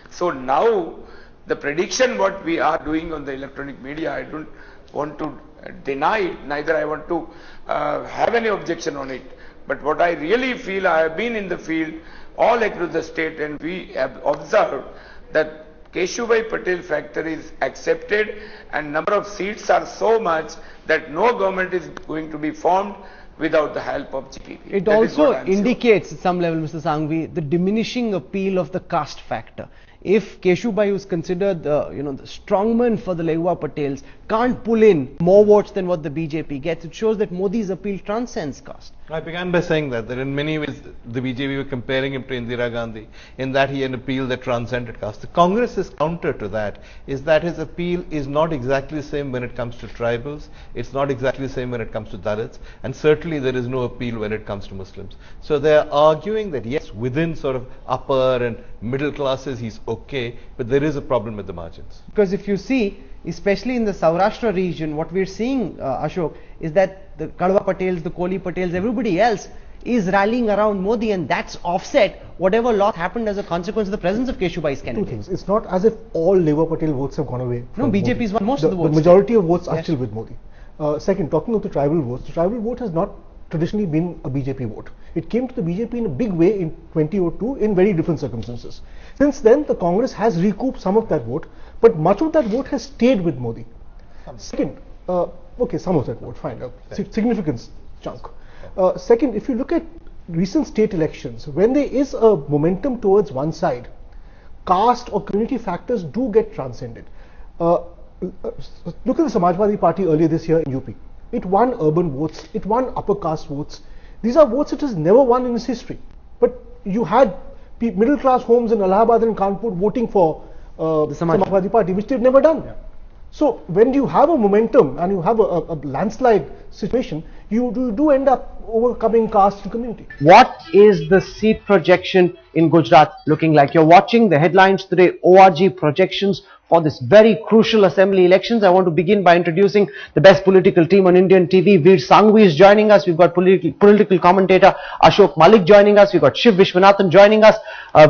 So now the prediction what we are doing on the electronic media, I don't want to deny it, neither I want to have any objection on it. But what I really feel, I have been in the field all across the state and we have observed that Keshubai Patel factor is accepted and number of seats are so much that no government is going to be formed without the help of GPP. It That is what also I am saying. indicates at some level, Mr. Sanghvi, the diminishing appeal of the caste factor. If Keshubai, who is considered the the strongman for the Lehua Patels, can't pull in more votes than what the BJP gets, it shows that Modi's appeal transcends caste. I began by saying that in many ways the BJP were comparing him to Indira Gandhi in that he had an appeal that transcended caste. The Congress's counter to that is that his appeal is not exactly the same when it comes to tribals, it's not exactly the same when it comes to Dalits, and certainly there is no appeal when it comes to Muslims. So they are arguing that yes, within sort of upper and middle classes he's okay, but there is a problem with the margins. Because if you see, especially in the Saurashtra region, what we're seeing, Ashok, is that the Kadwa Patels, the Kohli Patels, everybody else is rallying around Modi, and that's offset whatever loss happened as a consequence of the presence of Keshubai's candidate. Two things. It's not as if all Labour Patel votes have gone away. No, BJP's won most of the votes. The majority of votes are Yes. still with Modi. Second, talking of the tribal votes, the tribal vote has not traditionally been a BJP vote. It came to the BJP in a big way in 2002 in very different circumstances. Since then, the Congress has recouped some of that vote, but much of that vote has stayed with Modi. Second, okay, some of that vote, fine, significant chunk. Second, if you look at recent state elections, when there is a momentum towards one side, caste or community factors do get transcended. Look at the Samajwadi Party earlier this year in UP. It won urban votes, it won upper caste votes. These are votes it has never won in its history. But you had middle class homes in Allahabad and Kanpur voting for the Samajwadi Party, which they've never done. Yeah. So when you have a momentum and you have a landslide situation, you do end up overcoming caste and community. What is the seat projection in Gujarat looking like? You're watching the headlines today, ORG projections for this very crucial assembly elections. I want to begin by introducing the best political team on Indian TV. Veer Sanghvi is joining us. We've got political commentator Ashok Malik joining us. We've got Shiv Vishwanathan joining us.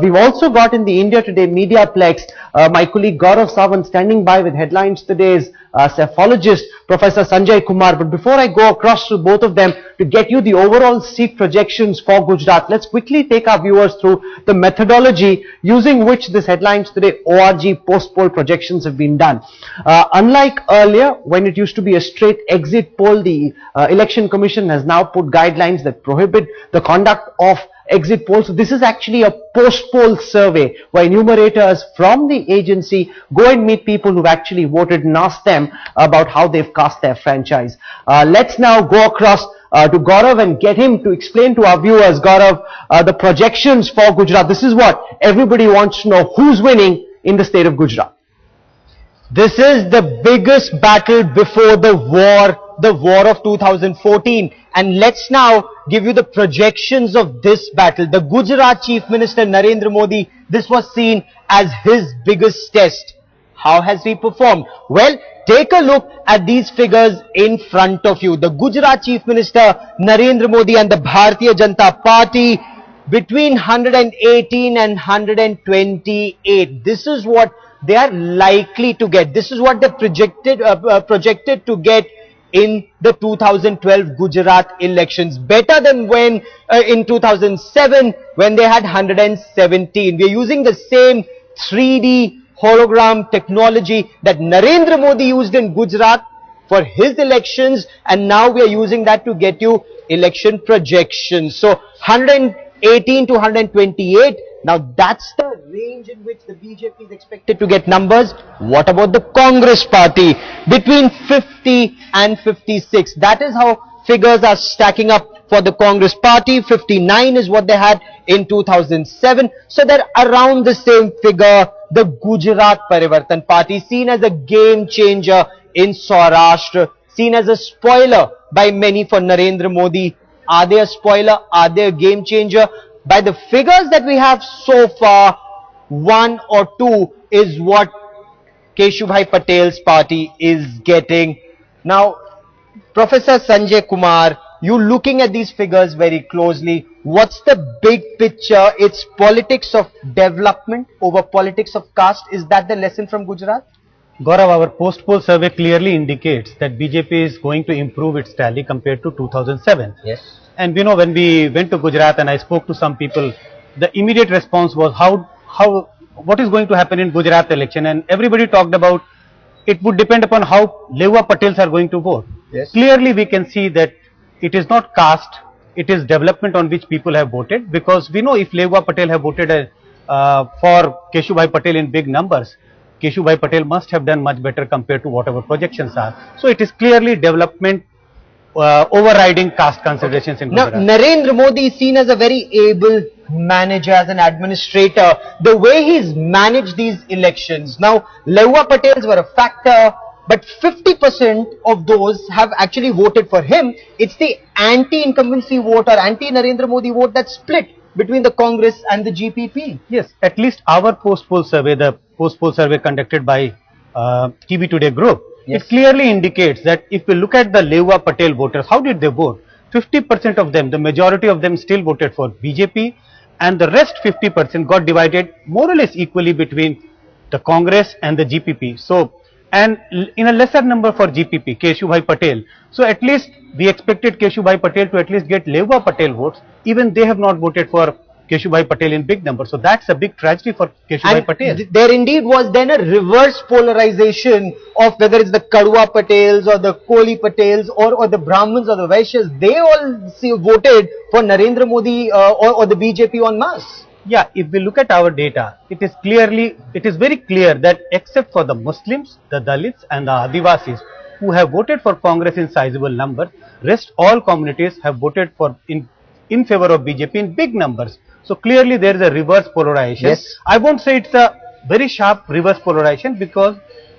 We've also got in the India Today Mediaplex my colleague Gaurav Sawant standing by with headlines today's psephologist Professor Sanjay Kumar. But before I go across to both of them to get you the overall seat projections for Gujarat, let's quickly take our viewers through the methodology using which this headlines today ORG post-poll projections have been done. Unlike earlier, when it used to be a straight exit poll, the Election Commission has now put guidelines that prohibit the conduct of exit polls. So this is actually a post-poll survey where enumerators from the agency go and meet people who've actually voted and ask them about how they've cast their franchise. Let's now go across to Gaurav and get him to explain to our viewers, Gaurav, the projections for Gujarat. This is what everybody wants to know. Who's winning in the state of Gujarat? This is the biggest battle before the war of 2014. And let's now give you the projections of this battle. The Gujarat Chief Minister Narendra Modi, this was seen as his biggest test. How has he performed? Well, take a look at these figures in front of you. The Gujarat Chief Minister Narendra Modi and the Bharatiya Janata Party between 118 and 128. This is what they are likely to get. This is what they projected to get in the 2012 Gujarat elections. Better than when in 2007 when they had 117. We are using the same 3D hologram technology that Narendra Modi used in Gujarat for his elections, and now we are using that to get you election projections. So 118 to 128. Now that's the range in which the BJP is expected to get numbers. What about the Congress party? Between 50 and 56. That is how figures are stacking up for the Congress party. 59 is what they had in 2007. So they're around the same figure. The Gujarat Parivartan party, seen as a game changer in Saurashtra, seen as a spoiler by many for Narendra Modi. Are they a spoiler? Are they a game changer? By the figures that we have so far, 1 or 2 is what Keshubhai Patel's party is getting. Now, Professor Sanjay Kumar, you looking at these figures very closely. What's the big picture? It's politics of development over politics of caste. Is that the lesson from Gujarat? Gaurav, our post-poll survey clearly indicates that BJP is going to improve its tally compared to 2007. Yes. And you know, when we went to Gujarat and I spoke to some people, the immediate response was what is going to happen in Gujarat election, and everybody talked about it would depend upon how Lewua Patels are going to vote. Yes. Clearly we can see that it is not caste, it is development on which people have voted, because we know if Lewua Patel have voted for Keshubhai Patel in big numbers, Keshubhai Patel must have done much better compared to what our projections are. So it is clearly development overriding caste considerations in Gujarat. Now, Narendra Modi is seen as a very able manager, as an administrator. The way he's managed these elections. Now, Lewua Patels were a factor, but 50% of those have actually voted for him. It's the anti-incumbency vote or anti-Narendra Modi vote that split between the Congress and the GPP. Yes, at least our post-poll survey, the post-poll survey conducted by TV Today Group, yes, it clearly indicates that if we look at the Lewua Patel voters, how did they vote? 50% of them, the majority of them still voted for BJP, and the rest 50% got divided more or less equally between the Congress and the GPP. So, and in a lesser number for GPP, Keshubhai Patel. So at least we expected Keshubhai Patel to at least get Lewua Patel votes. Even they have not voted for Keshubhai Patel in big numbers. So that's a big tragedy for Keshubhai Patel. There indeed was then a reverse polarization of whether it's the Kadua Patels or the Koli Patels or the Brahmins or the Vaishyas. They all voted for Narendra Modi or the BJP en masse. Yeah, if we look at our data, it is very clear that except for the Muslims, the Dalits and the Adivasis who have voted for Congress in sizable numbers, rest all communities have voted for in favor of BJP in big numbers. So clearly there is a reverse polarization. Yes. I won't say it's a very sharp reverse polarization, because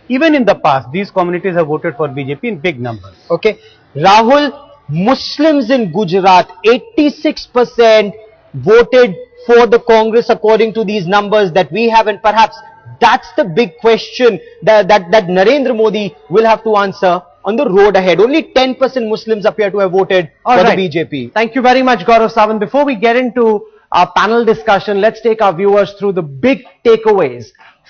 even in the past these communities have voted for BJP in big numbers. Okay, Rahul, Muslims in Gujarat, 86% voted for the Congress according to these numbers that we have, and perhaps that's the big question that Narendra Modi will have to answer on the road ahead. Only 10% Muslims appear to have voted for the BJP. Thank you very much, Gaurav Sawant. Before we get into our panel discussion, let's take our viewers through the big takeaways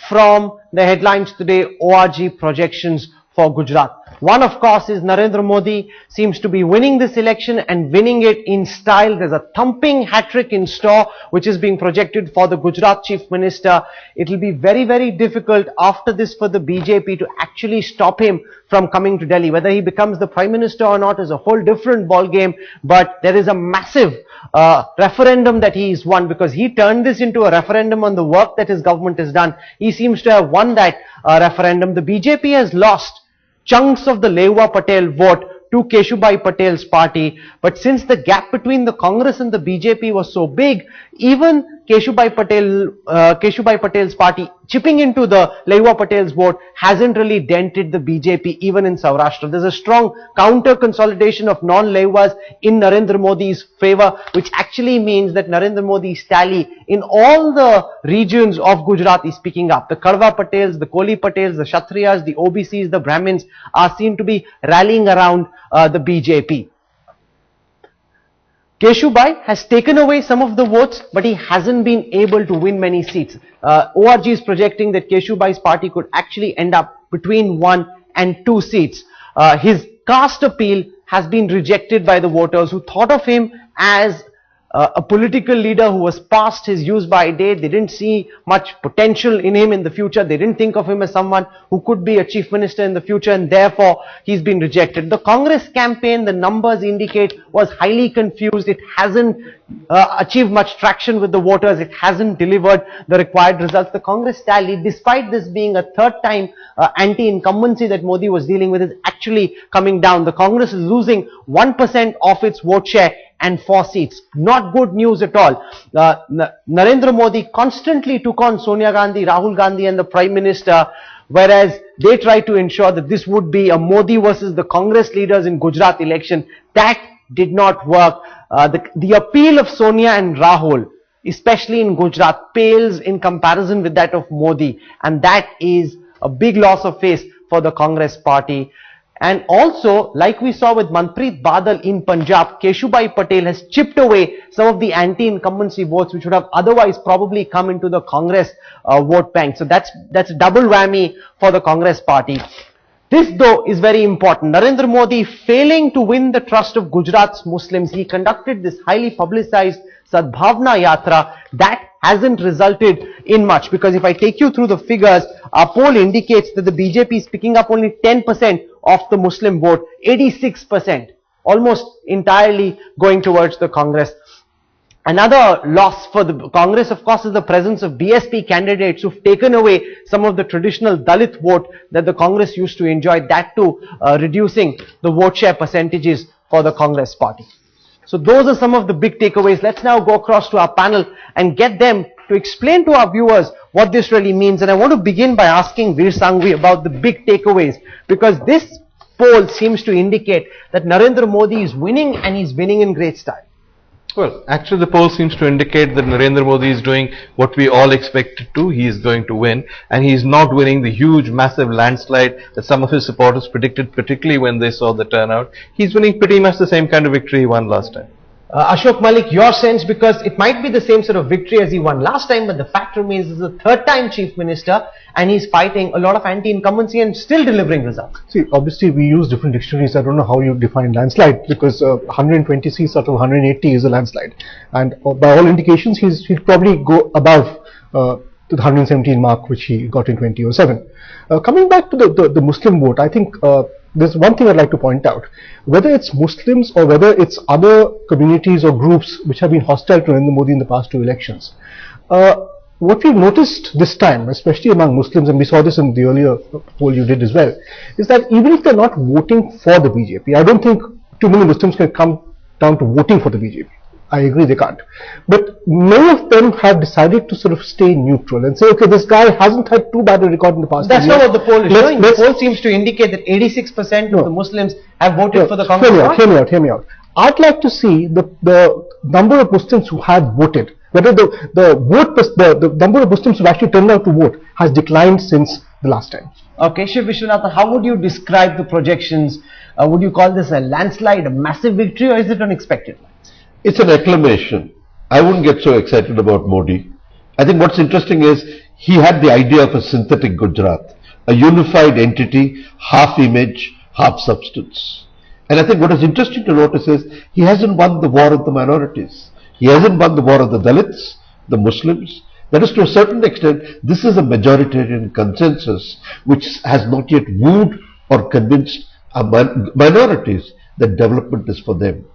from the headlines today, ORG projections for Gujarat. One, of course, is Narendra Modi seems to be winning this election and winning it in style. There's a thumping hat-trick in store which is being projected for the Gujarat Chief Minister. It will be very, very difficult after this for the BJP to actually stop him from coming to Delhi. Whether he becomes the Prime Minister or not is a whole different ball game, but there is a massive referendum that he's won, because he turned this into a referendum on the work that his government has done. He seems to have won that referendum. The BJP has lost chunks of the Lewua Patel vote to Keshubhai Patel's party, but since the gap between the Congress and the BJP was so big, even Keshubhai Patel's party chipping into the Lewua Patel's vote hasn't really dented the BJP even in Saurashtra. There's a strong counter consolidation of non-Lewuas in Narendra Modi's favor, which actually means that Narendra Modi's tally in all the regions of Gujarat is picking up. The Kadwa Patels, the Koli Patels, the Kshatriyas, the OBCs, the Brahmins are seen to be rallying around the BJP. Keshubhai has taken away some of the votes, but he hasn't been able to win many seats. ORG is projecting that Keshubhai's party could actually end up between 1 and 2 seats. His caste appeal has been rejected by the voters who thought of him as a political leader who was past his use by date. They didn't see much potential in him in the future. They didn't think of him as someone who could be a chief minister in the future, and therefore he's been rejected. The Congress campaign, the numbers indicate, was highly confused. It hasn't achieved much traction with the voters. It hasn't delivered the required results. The Congress tally, despite this being a third time anti-incumbency that Modi was dealing with, is actually coming down. The Congress is losing 1% of its vote share and 4 seats. Not good news at all. Narendra Modi constantly took on Sonia Gandhi, Rahul Gandhi and the Prime Minister, whereas they tried to ensure that this would be a Modi versus the Congress leaders in Gujarat election. That did not work. The appeal of Sonia and Rahul, especially in Gujarat, pales in comparison with that of Modi, and that is a big loss of face for the Congress party. And also, like we saw with Manpreet Badal in Punjab, Keshubai Patel has chipped away some of the anti-incumbency votes which would have otherwise probably come into the Congress vote bank. So that's double whammy for the Congress party. This though is very important. Narendra Modi failing to win the trust of Gujarat's Muslims. He conducted this highly publicized Sadbhavna Yatra. That hasn't resulted in much, because if I take you through the figures, our poll indicates that the BJP is picking up only 10% of the Muslim vote, 86%, almost entirely going towards the Congress. Another loss for the Congress, of course, is the presence of BSP candidates who've taken away some of the traditional Dalit vote that the Congress used to enjoy, that too reducing the vote share percentages for the Congress party. So those are some of the big takeaways. Let's now go across to our panel and get them to explain to our viewers what this really means. And I want to begin by asking Veer Sanghvi about the big takeaways, because this poll seems to indicate that Narendra Modi is winning, and he's winning in great style. Well, actually the poll seems to indicate that Narendra Modi is doing what we all expected to. He is going to win, and he is not winning the huge massive landslide that some of his supporters predicted, particularly when they saw the turnout. He's winning pretty much the same kind of victory he won last time. Ashok Malik, your sense, because it might be the same sort of victory as he won last time, but the fact remains he's the third time Chief Minister and he's fighting a lot of anti-incumbency and still delivering results. See, obviously we use different dictionaries. I don't know how you define landslide, because 120 seats out of 180 is a landslide, and by all indications he'll probably go above to the 117 mark which he got in 2007. Coming back to the Muslim vote, I think there's one thing I'd like to point out. Whether it's Muslims or whether it's other communities or groups which have been hostile to Narendra Modi in the past two elections, what we've noticed this time, especially among Muslims, and we saw this in the earlier poll you did as well, is that even if they're not voting for the BJP, I don't think too many Muslims can come down to voting for the BJP. I agree they can't. But many of them have decided to sort of stay neutral and say, okay, this guy hasn't had too bad a record in the past. That's not what the poll is showing. The poll seems to indicate that 86% of the Muslims have voted for the Congress. Hear me out. I'd like to see the number of Muslims who have voted, whether the number of Muslims who actually turned out to vote has declined since the last time. Okay, Shiv Vishwanathan, how would you describe the projections? Would you call this a landslide, a massive victory, or is it unexpected? It's an acclamation. I wouldn't get so excited about Modi. I think what's interesting is he had the idea of a synthetic Gujarat, a unified entity, half image, half substance. And I think what is interesting to notice is he hasn't won the war of the minorities. He hasn't won the war of the Dalits, the Muslims. That is, to a certain extent, this is a majoritarian consensus which has not yet wooed or convinced minorities that development is for them.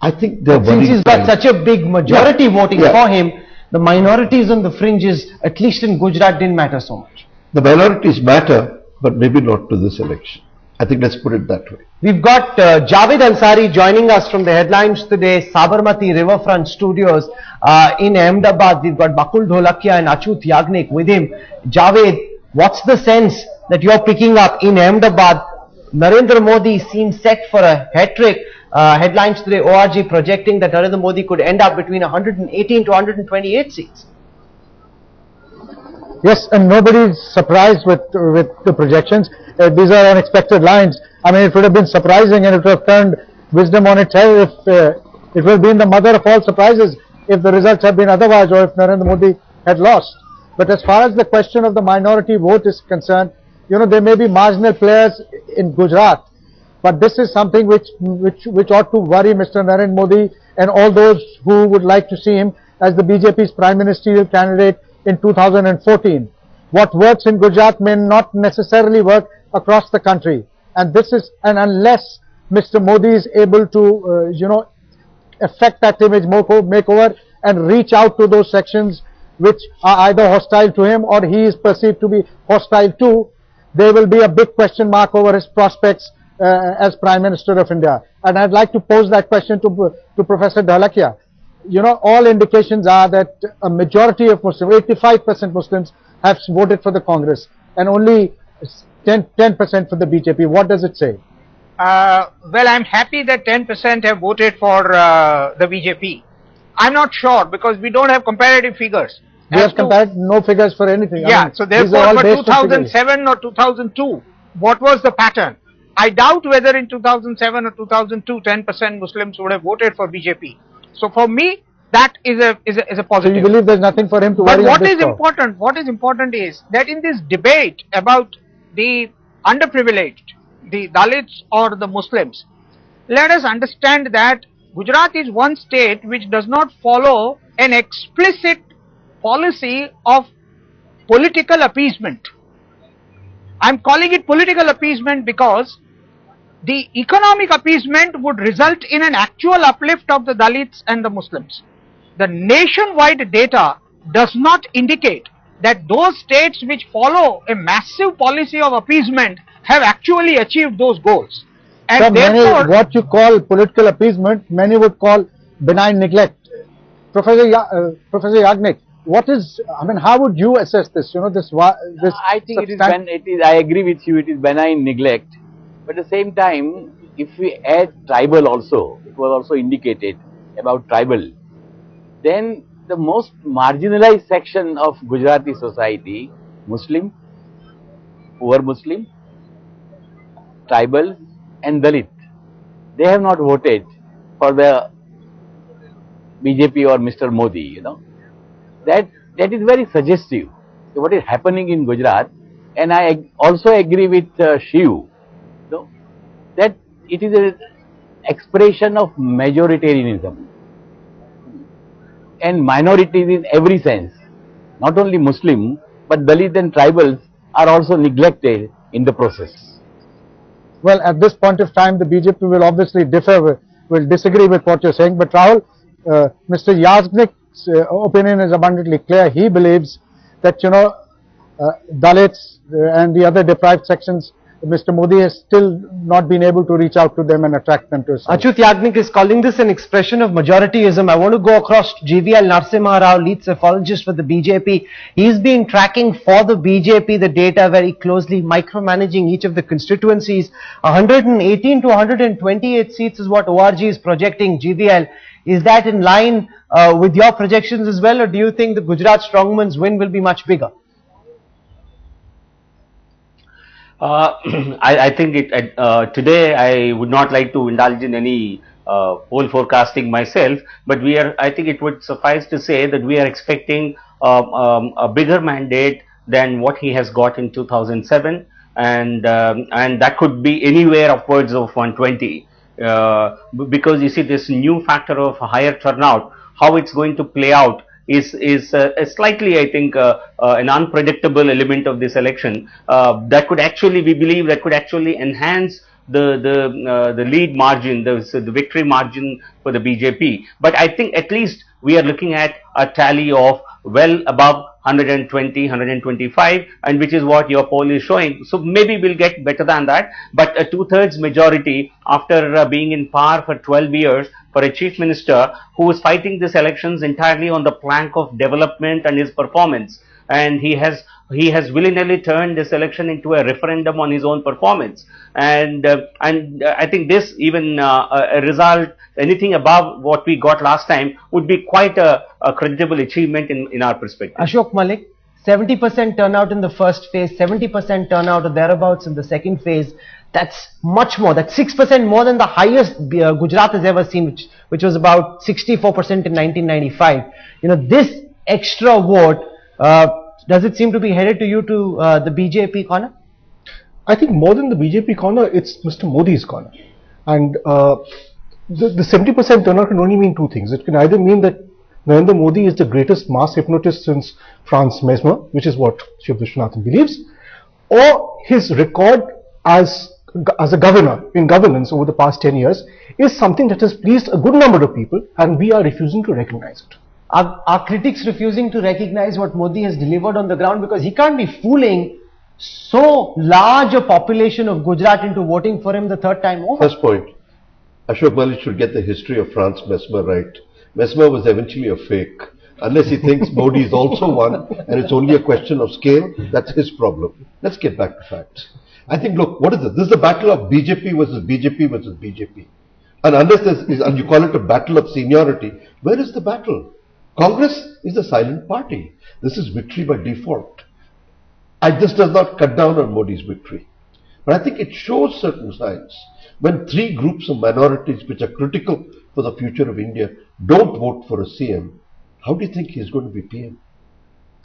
I think they're since he's got such a big majority voting for him, the minorities on the fringes, at least in Gujarat, didn't matter so much. The minorities matter, but maybe not to this election. I think let's put it that way. We've got Javed Ansari joining us from the headlines today, Sabarmati Riverfront Studios in Ahmedabad. We've got Bakul Dholakia and Achut Yagnik with him. Javed, what's the sense that you're picking up in Ahmedabad? Narendra Modi seems set for a hat-trick. Headlines today, ORG projecting that Narendra Modi could end up between 118 to 128 seats. Yes, and nobody is surprised with the projections. These are unexpected lines. I mean, it would have been surprising and it would have turned wisdom on its head if it would have been the mother of all surprises if the results had been otherwise, or if Narendra Modi had lost. But as far as the question of the minority vote is concerned, you know, there may be marginal players in Gujarat, but this is something which ought to worry Mr. Narendra Modi and all those who would like to see him as the BJP's prime ministerial candidate in 2014. What works in Gujarat may not necessarily work across the country, and unless Mr. Modi is able to affect that image makeover and reach out to those sections which are either hostile to him or he is perceived to be hostile to, there will be a big question mark over his prospects as Prime Minister of India? And I'd like to pose that question to Professor Dhalakia. You know, all indications are that a majority of Muslims, 85% Muslims, have voted for the Congress and only 10% for the BJP. What does it say? Well, I'm happy that 10% have voted for the BJP. I'm not sure because we don't have comparative figures. We have compared no figures for anything. Yeah, I mean, so therefore for 2007 or 2002, what was the pattern? I doubt whether in 2007 or 2002, 10% Muslims would have voted for BJP. So for me, that is a positive. So you believe there's nothing for him to worry about? But what is important is that in this debate about the underprivileged, the Dalits or the Muslims, let us understand that Gujarat is one state which does not follow an explicit policy of political appeasement. I'm calling it political appeasement because the economic appeasement would result in an actual uplift of the Dalits and the Muslims. The nationwide data does not indicate that those states which follow a massive policy of appeasement have actually achieved those goals. And so therefore, what you call political appeasement, many would call benign neglect. Professor Yagnik, what is, I mean, how would you assess this? You know, this. I think it is. I agree with you. It is benign neglect. But at the same time, if we add tribal also, it was also indicated about tribal, then the most marginalized section of Gujarati society, Muslim, poor Muslim, tribal and Dalit, they have not voted for the BJP or Mr. Modi, you know. That is very suggestive to what is happening in Gujarat. And I also agree with Shiv, that it is an expression of majoritarianism and minorities in every sense. Not only Muslim, but Dalit and tribals are also neglected in the process. Well, at this point of time, the BJP will obviously will disagree with what you're saying. But Rahul, Mr. Yagnik's opinion is abundantly clear. He believes that, you know, Dalits and the other deprived sections, Mr. Modi has still not been able to reach out to them and attract them to his side. Achyut Yagnik is calling this an expression of majorityism. I want to go across to GVL Narasimha Rao, lead cephalogist for the BJP. He's been tracking for the BJP the data very closely, micromanaging each of the constituencies. 118 to 128 seats is what ORG is projecting. GVL, is that in line with your projections as well, or do you think the Gujarat strongman's win will be much bigger? I think today I would not like to indulge in any poll forecasting myself, but I think it would suffice to say that we are expecting a bigger mandate than what he has got in 2007, and that could be anywhere upwards of 120, because you see this new factor of higher turnout, how it's going to play out is slightly, I think, an unpredictable element of this election that could actually, we believe, that could actually enhance the lead margin, the victory margin for the BJP. But I think at least we are looking at a tally of well above 120, 125, and which is what your poll is showing. So maybe we'll get better than that, but a 2/3 majority after being in power for 12 years for a chief minister who is fighting these elections entirely on the plank of development and his performance, and he has willy-nilly turned this election into a referendum on his own performance, and I think this, even a result anything above what we got last time, would be quite a credible achievement in our perspective. Ashok Malik, 70% turnout in the first phase, 70% turnout or thereabouts in the second phase. That's much more. That's 6% more than the highest Gujarat has ever seen, which was about 64% in 1995. You know, this extra vote, does it seem to be headed to you to the BJP corner? I think more than the BJP corner, it's Mr. Modi's corner. And the 70% turnout can only mean two things. It can either mean that Narendra Modi is the greatest mass hypnotist since Franz Mesmer, which is what Shiv Vishwanathan believes, or his record as a governor in governance over the past 10 years is something that has pleased a good number of people, and we are refusing to recognize it. Are critics refusing to recognize what Modi has delivered on the ground, because he can't be fooling so large a population of Gujarat into voting for him the third time over? First point, Ashok Malik should get the history of Franz Mesmer right. Mesmer was eventually a fake. Unless he thinks Modi is also one and it's only a question of scale, that's his problem. Let's get back to facts. I think, look, what is this? This is a battle of BJP versus BJP versus BJP. And unless and you call it a battle of seniority, where is the battle? Congress is a silent party. This is victory by default. This does not cut down on Modi's victory. But I think it shows certain signs. When three groups of minorities which are critical for the future of India don't vote for a CM, how do you think he's going to be PM?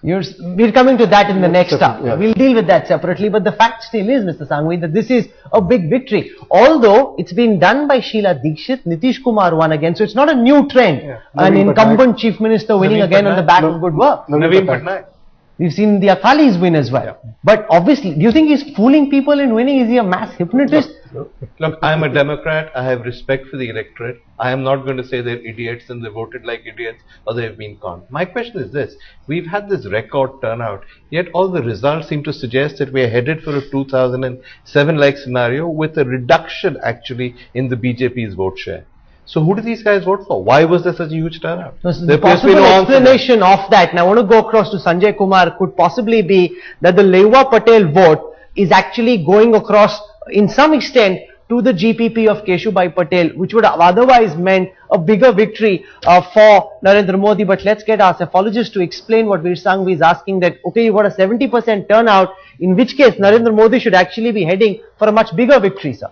We're coming to that in the next hour. Yeah. We'll deal with that separately. But the fact still is, Mr. Sanghvi, that this is a big victory. Although it's been done by Sheila Dikshit, Nitish Kumar won again. So it's not a new trend. Yeah. An incumbent chief minister winning again on the back of good work. Naveen Patnaik. We've seen the Akalis win as well. Yeah. But obviously, do you think he's fooling people in winning? Is he a mass hypnotist? Look, I'm a Democrat. I have respect for the electorate. I am not going to say they're idiots and they voted like idiots or they've been conned. My question is this. We've had this record turnout, yet all the results seem to suggest that we are headed for a 2007-like scenario with a reduction actually in the BJP's vote share. So who do these guys vote for? Why was there such a huge turnout? The possible explanation of that, and I want to go across to Sanjay Kumar, could possibly be that the Leuva Patel vote is actually going across in some extent to the GPP of Keshubhai Patel, which would have otherwise meant a bigger victory for Narendra Modi. But let's get our psephologist to explain what Veer Sanghvi is asking, that okay, you got a 70% turnout, in which case Narendra Modi should actually be heading for a much bigger victory, sir.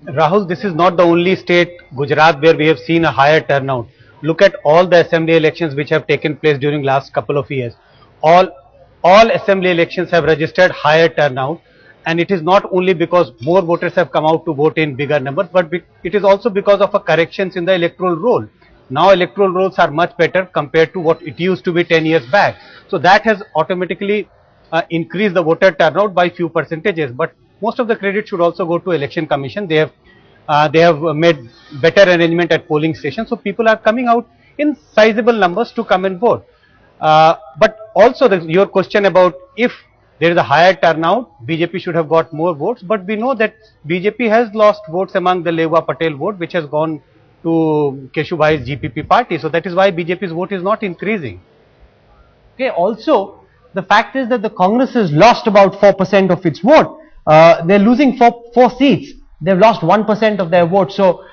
Rahul, this is not the only state, Gujarat, where we have seen a higher turnout. Look at all the assembly elections which have taken place during last couple of years. All assembly elections have registered higher turnout, and it is not only because more voters have come out to vote in bigger numbers, but it is also because of a corrections in the electoral roll. Now electoral rolls are much better compared to what it used to be 10 years back. So that has automatically increased the voter turnout by few percentages. But most of the credit should also go to Election Commission. They have made better arrangement at polling stations, so people are coming out in sizable numbers to come and vote. But also your question about if there is a higher turnout, BJP should have got more votes. But we know that BJP has lost votes among the Leuva Patel vote, which has gone to Keshubhai's GPP party. So that is why BJP's vote is not increasing. Okay. Also, the fact is that the Congress has lost about 4% of its vote. They're losing four seats. They've lost 1% of their vote. So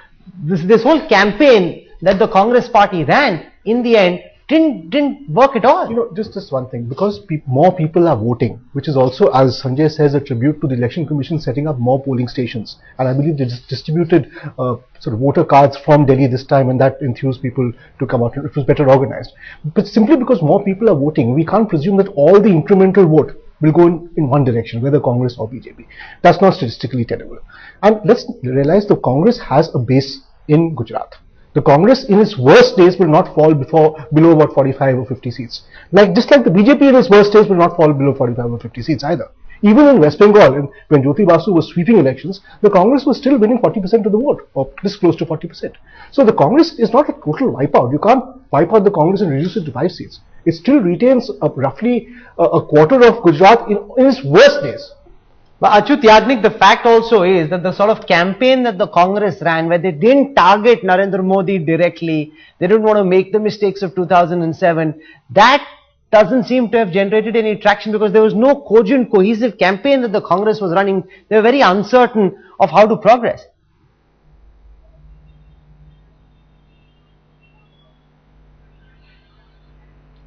this whole campaign that the Congress party ran, in the end, didn't work at all. You know, just one thing, because more people are voting, which is also, as Sanjay says, a tribute to the Election Commission setting up more polling stations. And I believe they just distributed sort of voter cards from Delhi this time, and that enthused people to come out. It was better organized. But simply because more people are voting, we can't presume that all the incremental vote will go in one direction, whether Congress or BJP. That's not statistically tenable. And let's realize the Congress has a base in Gujarat. The Congress in its worst days will not fall below about 45 or 50 seats. Just like the BJP in its worst days will not fall below 45 or 50 seats either. Even in West Bengal, when Jyoti Basu was sweeping elections, the Congress was still winning 40% of the vote, or this close to 40%. So the Congress is not a total wipeout. You can't wipe out the Congress and reduce it to 5 seats. It still retains roughly a quarter of Gujarat in its worst days. But Achyut Yagnik, the fact also is that the sort of campaign that the Congress ran, where they didn't target Narendra Modi directly, they didn't want to make the mistakes of 2007, that doesn't seem to have generated any traction, because there was no cogent, cohesive campaign that the Congress was running. They were very uncertain of how to progress.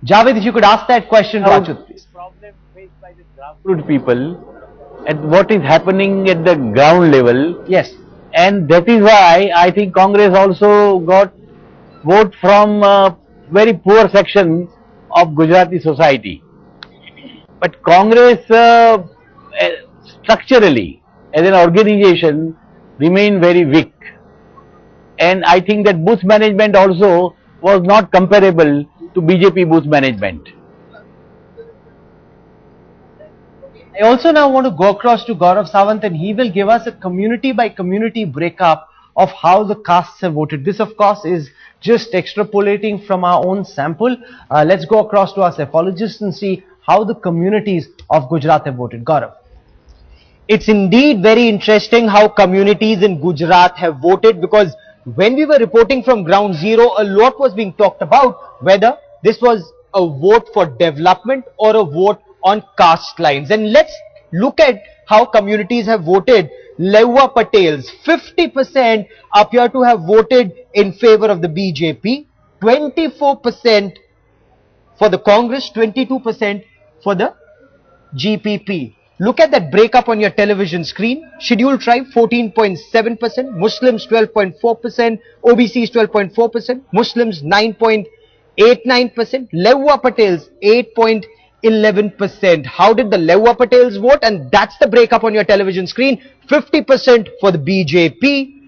Javed, if you could ask that question to Achyut, please. Problem faced by the grassroots people and what is happening at the ground level. Yes. And that is why I think Congress also got vote from a very poor section of Gujarati society. But Congress structurally as an organization remained very weak. And I think that booth management also was not comparable to BJP booth management. I also now want to go across to Gaurav Sawant, and he will give us a community by community breakup of how the castes have voted. This of course is just extrapolating from our own sample. Let's go across to our psephologist and see how the communities of Gujarat have voted. Gaurav. It's indeed very interesting how communities in Gujarat have voted, because when we were reporting from ground zero, a lot was being talked about whether this was a vote for development or a vote on caste lines. And let's look at how communities have voted. Lehua Patels, 50% appear to have voted in favor of the BJP, 24% for the Congress, 22% for the GPP. Look at that breakup on your television screen. Scheduled tribe 14.7%, Muslims 12.4%, OBCs 12.4%, Muslims 9.89%, Lehua Patels 8.11%. How did the Lehua Patels vote? And that's the breakup on your television screen. 50% for the BJP,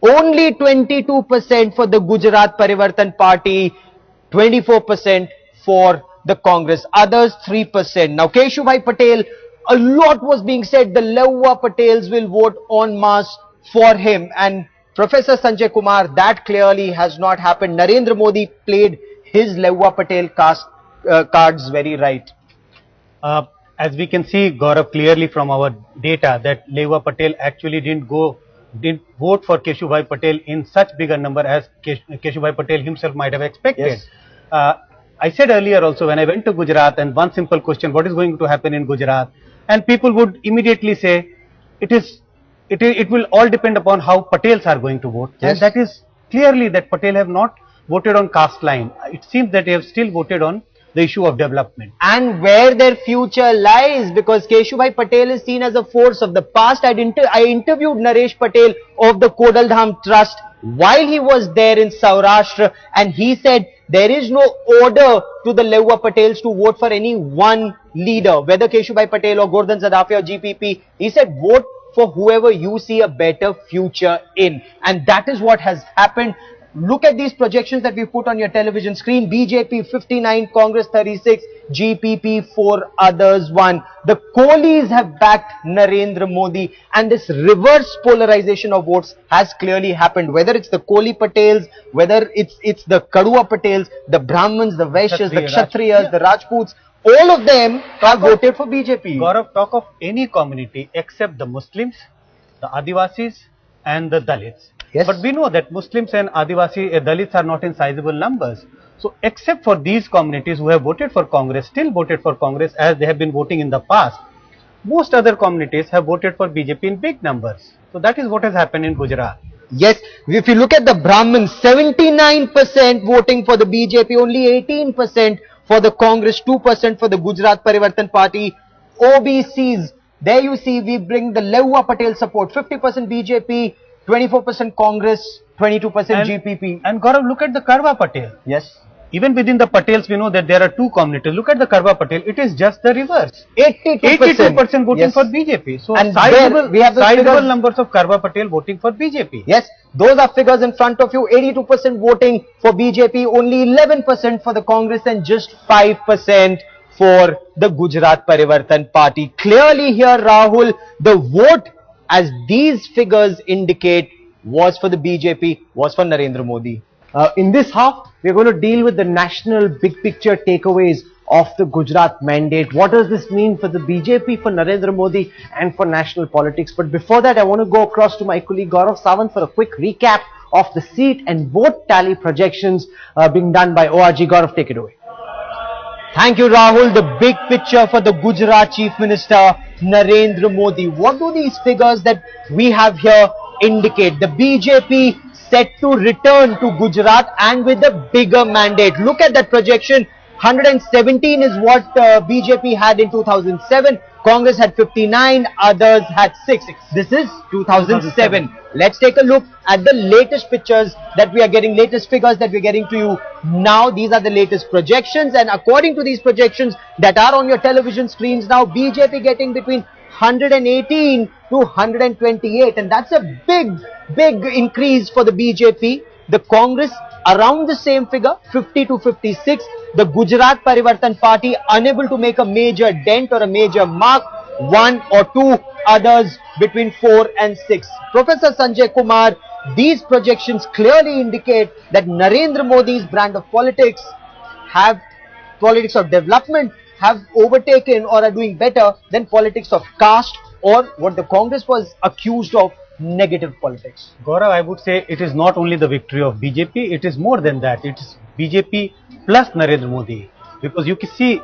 only 22% for the Gujarat Parivartan Party, 24% for the Congress, others 3%. Now Keshubhai Patel, a lot was being said, the Lehua Patels will vote en masse for him, and Professor Sanjay Kumar, that clearly has not happened. Narendra Modi played his Lehua Patel cards very right. As we can see, Gaurav, clearly from our data, that Lehua Patel actually didn't vote for Keshubhai Patel in such bigger number as Keshubhai Patel himself might have expected. Yes. I said earlier also, when I went to Gujarat, and one simple question, what is going to happen in Gujarat? And people would immediately say, it will all depend upon how Patels are going to vote. Yes. And that is clearly that Patel have not voted on caste line. It seems that they have still voted on the issue of development. And where their future lies, because Keshubhai Patel is seen as a force of the past. I interviewed Naresh Patel of the Kodaldham Trust while he was there in Saurashtra, and he said there is no order to the Lehua Patels to vote for any one leader, whether Keshubhai Patel or Gordhan Zadafia or GPP. He said vote for whoever you see a better future in, and that is what has happened. Look at these projections that we put on your television screen. BJP 59, Congress 36, GPP 4, others 1. The Kohlis have backed Narendra Modi, and this reverse polarization of votes has clearly happened. Whether it's the Kohli Patels, whether it's the Kadua Patels, the Brahmins, the Vaishyas, the Kshatriyas, the Rajputs, all of them have voted for BJP. Gaurav, talk of any community except the Muslims, the Adivasis and the Dalits. Yes. But we know that Muslims and Adivasi Dalits are not in sizable numbers. So except for these communities who have voted for Congress, still voted for Congress as they have been voting in the past, most other communities have voted for BJP in big numbers. So that is what has happened in Gujarat. Yes, if you look at the Brahmins, 79% voting for the BJP, only 18% for the Congress, 2% for the Gujarat Parivartan Party. OBCs, there you see we bring the Lehua Patel support, 50% BJP, 24% Congress, 22% GPP. And Gaurav, look at the Karwa Patel. Yes. Even within the Patels, we know that there are two communities. Look at the Karwa Patel. It is just the reverse. 82% voting for BJP. So and we have sizable numbers of Karwa Patel voting for BJP. Yes, those are figures in front of you. 82% voting for BJP, only 11% for the Congress, and just 5% for the Gujarat Parivartan Party. Clearly here, Rahul, the vote, as these figures indicate, was for the BJP, was for Narendra Modi. In this half, we are going to deal with the national big picture takeaways of the Gujarat mandate. What does this mean for the BJP, for Narendra Modi and for national politics? But before that, I want to go across to my colleague Gaurav Sawant for a quick recap of the seat and vote tally projections being done by ORG. Gaurav, take it away. Thank you, Rahul. The big picture for the Gujarat Chief Minister, Narendra Modi. What do these figures that we have here indicate? The BJP set to return to Gujarat and with a bigger mandate. Look at that projection. 117 is what BJP had in 2007. Congress had 59, others had 6. This is 2007. Let's take a look at the latest pictures that we are getting, latest figures that we are getting to you now. These are the latest projections, and according to these projections that are on your television screens now, BJP getting between 118 to 128, and that's a big increase for the BJP. The Congress around the same figure, 50 to 56. The Gujarat Parivartan Party unable to make a major dent or a major mark, 1 or 2, others between 4 and 6. Professor Sanjay Kumar, these projections clearly indicate that Narendra Modi's brand of politics of development have overtaken or are doing better than politics of caste or what the Congress was accused of, negative politics. Gaurav, I would say it is not only the victory of BJP, it is more than that. It is BJP plus Narendra Modi. Because you can see,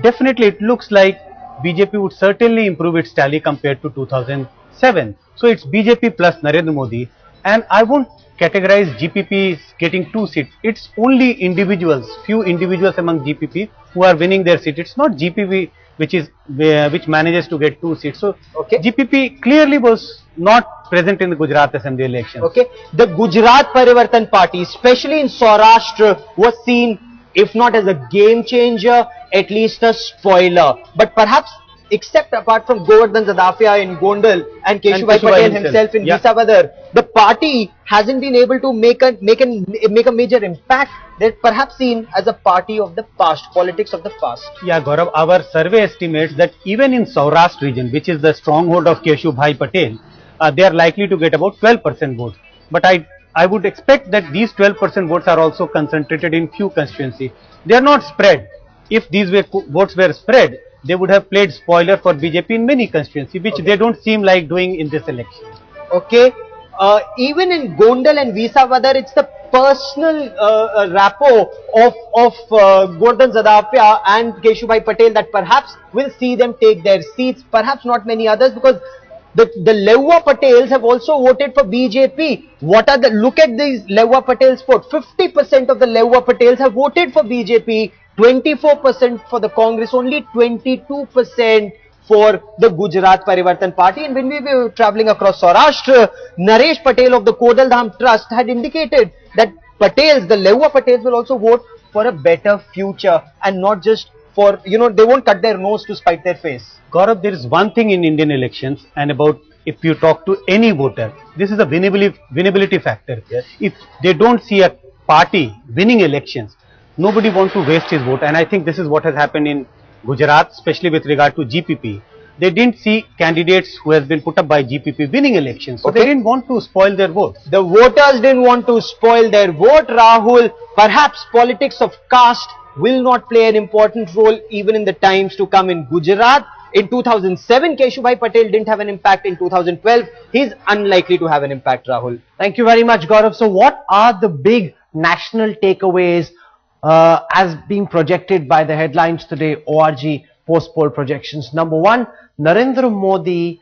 definitely it looks like BJP would certainly improve its tally compared to 2007. So it's BJP plus Narendra Modi. And I won't categorize GPP getting 2 seats. It's only individuals, few individuals among GPP who are winning their seat. It's not GPP which manages to get 2 seats. So GPP clearly was not present in the Gujarat Assembly elections. Okay, the Gujarat Parivartan Party, especially in Saurashtra, was seen, if not as a game changer, at least a spoiler. But perhaps, except apart from Govardhan Zadafia in Gondal and Keshubhai Patel himself in Visavadar, the party hasn't been able to make a major impact. They're perhaps seen as a party of the past, politics of the past. Yeah, Gaurav, our survey estimates that even in Saurashtra region, which is the stronghold of Keshubhai Patel, they are likely to get about 12% votes. But I would expect that these 12% votes are also concentrated in few constituencies. They are not spread. If these votes were spread, they would have played spoiler for BJP in many constituencies, which they don't seem like doing in this election. Okay, even in Gondal and Visavadar, it's the personal rapport of Govardhan Zadafia and Keshubhai Patel that perhaps will see them take their seats, perhaps not many others, because the Lewwa Patels have also voted for BJP. Look at these Lewwa Patels vote. 50% of the Lewwa Patels have voted for BJP, 24% for the Congress, only 22% for the Gujarat Parivartan Party. And when we were travelling across Saurashtra, Naresh Patel of the Kodal Dham Trust had indicated that Patels, the Lewwa Patels, will also vote for a better future and not just for, they won't cut their nose to spite their face. Gaurav, there is one thing in Indian elections, and about if you talk to any voter, this is a winnability factor. Yes. If they don't see a party winning elections, nobody wants to waste his vote. And I think this is what has happened in Gujarat, especially with regard to GPP. They didn't see candidates who has been put up by GPP winning elections. So they didn't want to spoil their votes. The voters didn't want to spoil their vote, Rahul. Perhaps politics of caste will not play an important role even in the times to come in Gujarat. In 2007, Keshubhai Patel didn't have an impact. In 2012, he's unlikely to have an impact, Rahul. Thank you very much, Gaurav. So what are the big national takeaways as being projected by the headlines today, ORG post-poll projections? Number one, Narendra Modi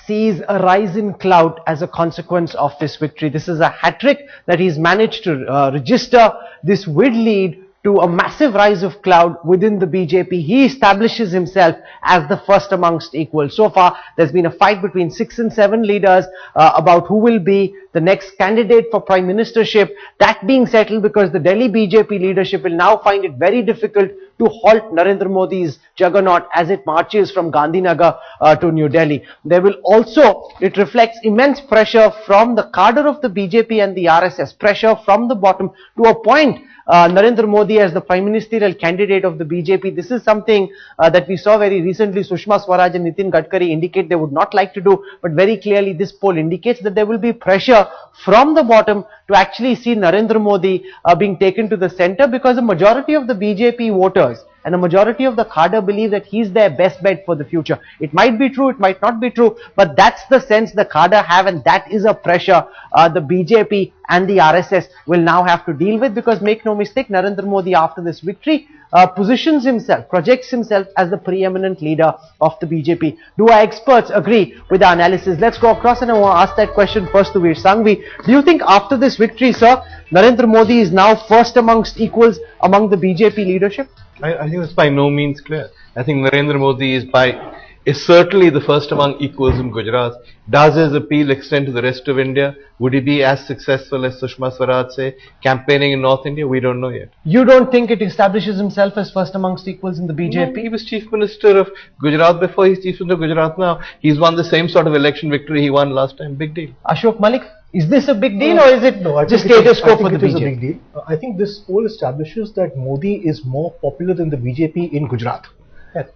sees a rise in clout as a consequence of this victory. This is a hat-trick that he's managed to register. This will lead to a massive rise of clout within the BJP. He establishes himself as the first amongst equals. So far, there's been a fight between 6 and 7 leaders about who will be the next candidate for prime ministership. That being settled because the Delhi BJP leadership will now find it very difficult to halt Narendra Modi's juggernaut as it marches from Gandhinagar to New Delhi. There will also, it reflects immense pressure from the cadre of the BJP and the RSS, pressure from the bottom to appoint Narendra Modi as the prime ministerial candidate of the BJP. This is something that we saw very recently. Sushma Swaraj and Nitin Gadkari indicate they would not like to do, but very clearly this poll indicates that there will be pressure from the bottom to actually see Narendra Modi being taken to the center, because a majority of the BJP voters and a majority of the cadre believe that he's their best bet for the future. It might be true, it might not be true, but that's the sense the cadre have, and that is a pressure the BJP and the RSS will now have to deal with, because make no mistake, Narendra Modi after this victory positions himself, projects himself as the preeminent leader of the BJP. Do our experts agree with the analysis? Let's go across, and I want to ask that question first to Veer Sanghvi. Do you think after this victory, sir, Narendra Modi is now first amongst equals among the BJP leadership? I think it's by no means clear. I think Narendra Modi is certainly the first among equals in Gujarat. Does his appeal extend to the rest of India? Would he be as successful as Sushma Swaraj say, campaigning in North India? We don't know yet. You don't think it establishes himself as first amongst equals in the BJP? No, he was Chief Minister of Gujarat before, he's Chief Minister of Gujarat now. He's won the same sort of election victory he won last time. Big deal. Ashok Malik, is this a big deal or is it just status quo for the BJP? It is a big deal. I think this poll establishes that Modi is more popular than the BJP in Gujarat.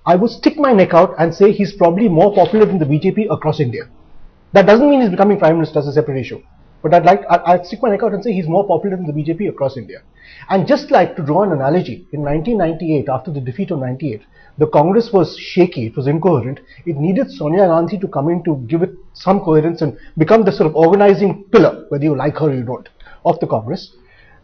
I would stick my neck out and say he's probably more popular than the BJP across India. That doesn't mean he's becoming Prime Minister, as a separate issue. But I'd stick my neck out and say he's more popular than the BJP across India. And just like, to draw an analogy, in 1998, after the defeat of 98, the Congress was shaky, it was incoherent. It needed Sonia Gandhi to come in to give it some coherence and become the sort of organizing pillar, whether you like her or you don't, of the Congress.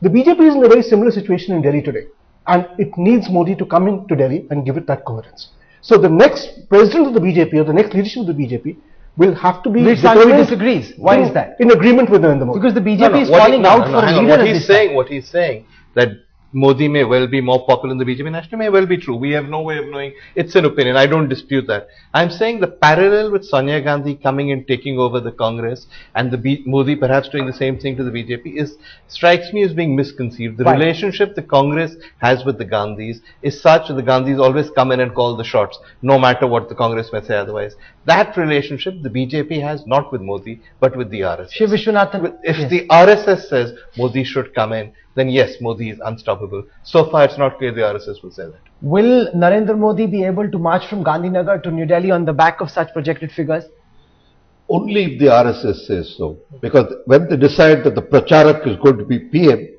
The BJP is in a very similar situation in Delhi today. And it needs Modi to come into Delhi and give it that coherence. So the next president of the BJP or the next leadership of the BJP will have to be Which Sanjay disagrees. Why is that? In agreement with Narendra Modi. Because the BJP is calling out for a leader. What he's saying, that Modi may well be more popular in the BJP national, may well be true. We have no way of knowing. It's an opinion. I don't dispute that. I'm saying the parallel with Sonia Gandhi coming and taking over the Congress and the Modi perhaps doing the same thing to the BJP strikes me as being misconceived. The relationship the Congress has with the Gandhis is such that the Gandhis always come in and call the shots, no matter what the Congress may say otherwise. That relationship the BJP has not with Modi, but with the RSS. Shiv Vishwanathan. If the RSS says Modi should come in, then yes, Modi is unstoppable. So far, it's not clear the RSS will say that. Will Narendra Modi be able to march from Gandhinagar to New Delhi on the back of such projected figures? Only if the RSS says so. Because when they decide that the Pracharak is going to be PM,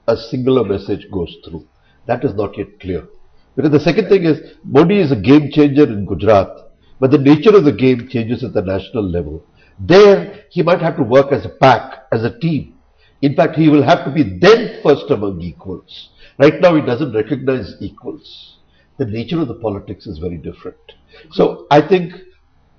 a singular message goes through. That is not yet clear. Because the second thing is, Modi is a game changer in Gujarat, but the nature of the game changes at the national level. There, he might have to work as a pack, as a team. In fact, he will have to be then first among equals. Right now, he doesn't recognize equals. The nature of the politics is very different. So, I think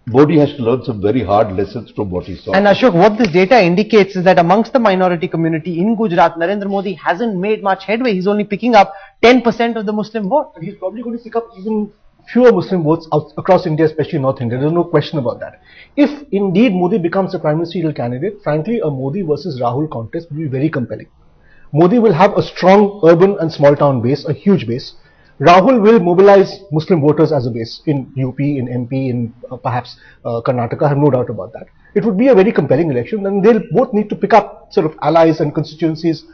Modi has to learn some very hard lessons from what he saw. And Ashok, what this data indicates is that amongst the minority community in Gujarat, Narendra Modi hasn't made much headway. He's only picking up 10% of the Muslim vote. And he's probably going to pick up even fewer Muslim votes across India, especially North India. There's no question about that. If indeed Modi becomes a prime ministerial candidate, frankly, a Modi versus Rahul contest will be very compelling. Modi will have a strong urban and small town base, a huge base. Rahul will mobilize Muslim voters as a base in UP, in MP, in perhaps Karnataka. I have no doubt about that. It would be a very compelling election, and they'll both need to pick up sort of allies and constituencies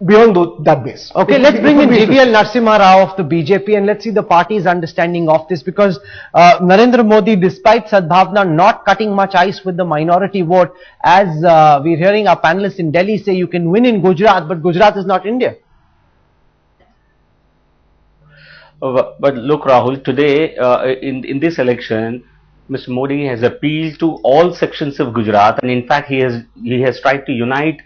beyond that base. Okay, let's bring in GVL Narasimha Rao of the BJP and let's see the party's understanding of this, because Narendra Modi, despite Sadbhavna not cutting much ice with the minority vote, as we're hearing our panelists in Delhi say, you can win in Gujarat, but Gujarat is not India. But look, Rahul, today in this election, Mr. Modi has appealed to all sections of Gujarat, and in fact he has tried to unite